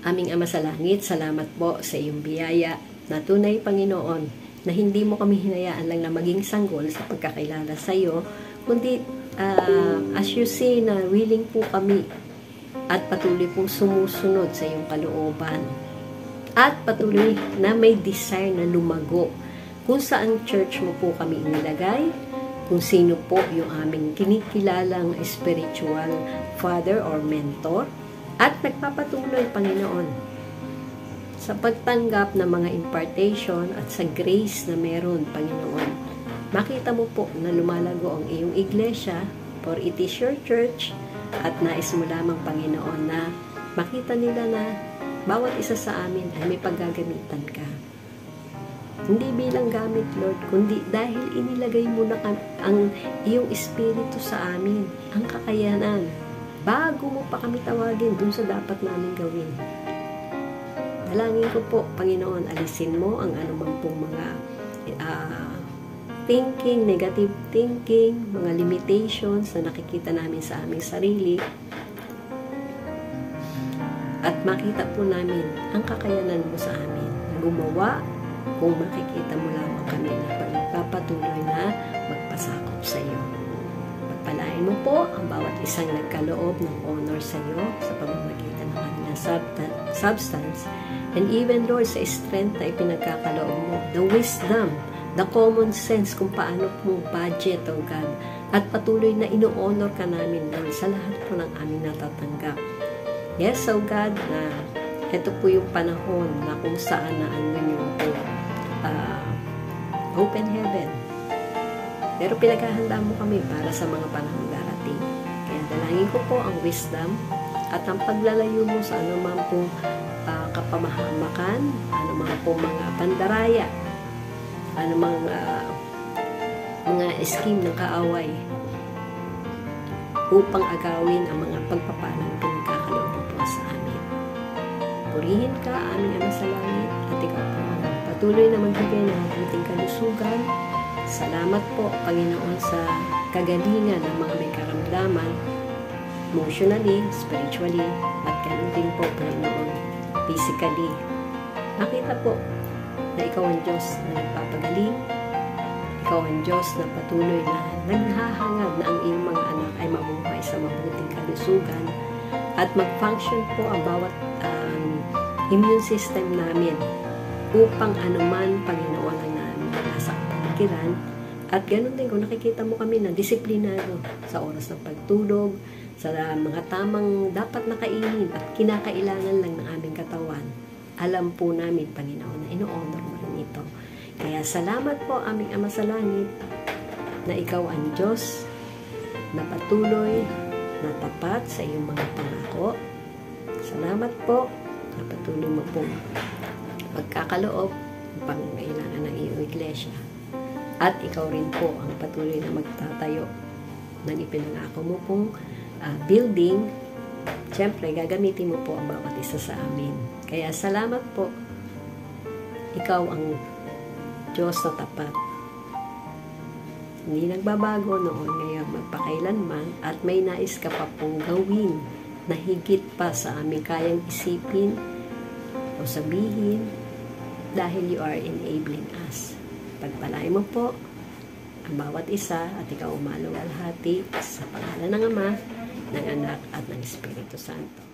Aming Ama sa Langit, salamat po sa iyong biyaya na tunay, Panginoon, na hindi mo kami hinayaan lang na maging sanggol sa pagkakilala sa iyo, kundi as you say na willing po kami at patuloy pong sumusunod sa iyong kalooban. At patuloy na may desire na lumago kung saan church mo po kami inilagay, kung sino po yung aming kinikilalang spiritual father or mentor, at nagpapatuloy, Panginoon, sa pagtanggap ng mga impartation at sa grace na meron, Panginoon. Makita mo po na lumalago ang iyong iglesia, for it is your church, at nais mo lamang, Panginoon, na makita nila na bawat isa sa amin ay may paggagamitan ka. Hindi bilang gamit, Lord, kundi dahil inilagay mo na ang iyong espiritu sa amin, ang kakayanan, bago mo pa kami tawagin dun sa dapat namin gawin. Dalangin ko po, Panginoon, alisin mo ang anumang pong mga thinking, negative thinking, mga limitations na nakikita namin sa aming sarili. At makita po namin ang kakayanan mo sa amin na gumawa kung makikita mo lamang kami na pagpapatuloy na magpasakop sa iyo. Pagpalain mo po ang bawat isang nagkaloob ng honor sa iyo sa pamamagitan ng kanilang substance, and even, Lord, sa strength na ipinagkakaloob mo, the wisdom, the common sense kung paano mong budget, O God, at patuloy na ino-honor ka namin, Lord, sa lahat po ng aming natatanggap. Yes, O God, na ito po yung panahon na kung saan na yung open heaven. Pero pinaghahanda mo kami para sa mga panahon darating. Kaya dalangin ko po ang wisdom at ang paglalayo mo sa anumang pong kapamahamakan, anumang pong mga pandaraya, anumang mga scheme ng kaaway upang agawin ang mga pagpapalang pinagkakaloob mo po sa amin. Purihin ka, aming Ama sa Langit, at ikaw po patuloy na magbigay ng ating kalusugan. Salamat po, Panginoon, sa kagalingan ng mga may karamdaman, emotionally, spiritually, at ganoon din po, Panginoon, physically. Makita po na ikaw ang Diyos na nagpapagaling. Ikaw ang Diyos na patuloy na naghahangad na ang iyong mga anak ay mabuhay sa mabuting kalusugan at mag-function po ang bawat immune system namin upang anuman, Panginoon, ang nasa kapaligiran. At ganoon din, kung nakikita mo kami na disiplinado sa oras ng pagtulog, sa mga tamang dapat nakainin at kinakailangan lang ng aming katawan, alam po namin, Panginoon, na ino-honor mo rin ito. Kaya salamat po, aming Ama sa Langit, na ikaw ang Diyos na patuloy, na tapat sa iyong mga pangako. Salamat po na patuloy mo pong pagkakaloob ng pangangailangan ng iyong iglesia. At ikaw rin po ang patuloy na magtatayo ng ipinangako mo pong building. Siyempre, gagamitin mo po ang bawat isa sa amin. Kaya salamat po. Ikaw ang Diyos na tapat. Hindi nagbabago noon, ngayon magpakailanman, at may nais ka pa pong gawin na higit pa sa aming kayang isipin o sabihin, dahil you are enabling us. Pagpalain mo po ang bawat isa at ikaw umaluwalhati sa pangalan ng Ama, ng Anak at ng Espiritu Santo.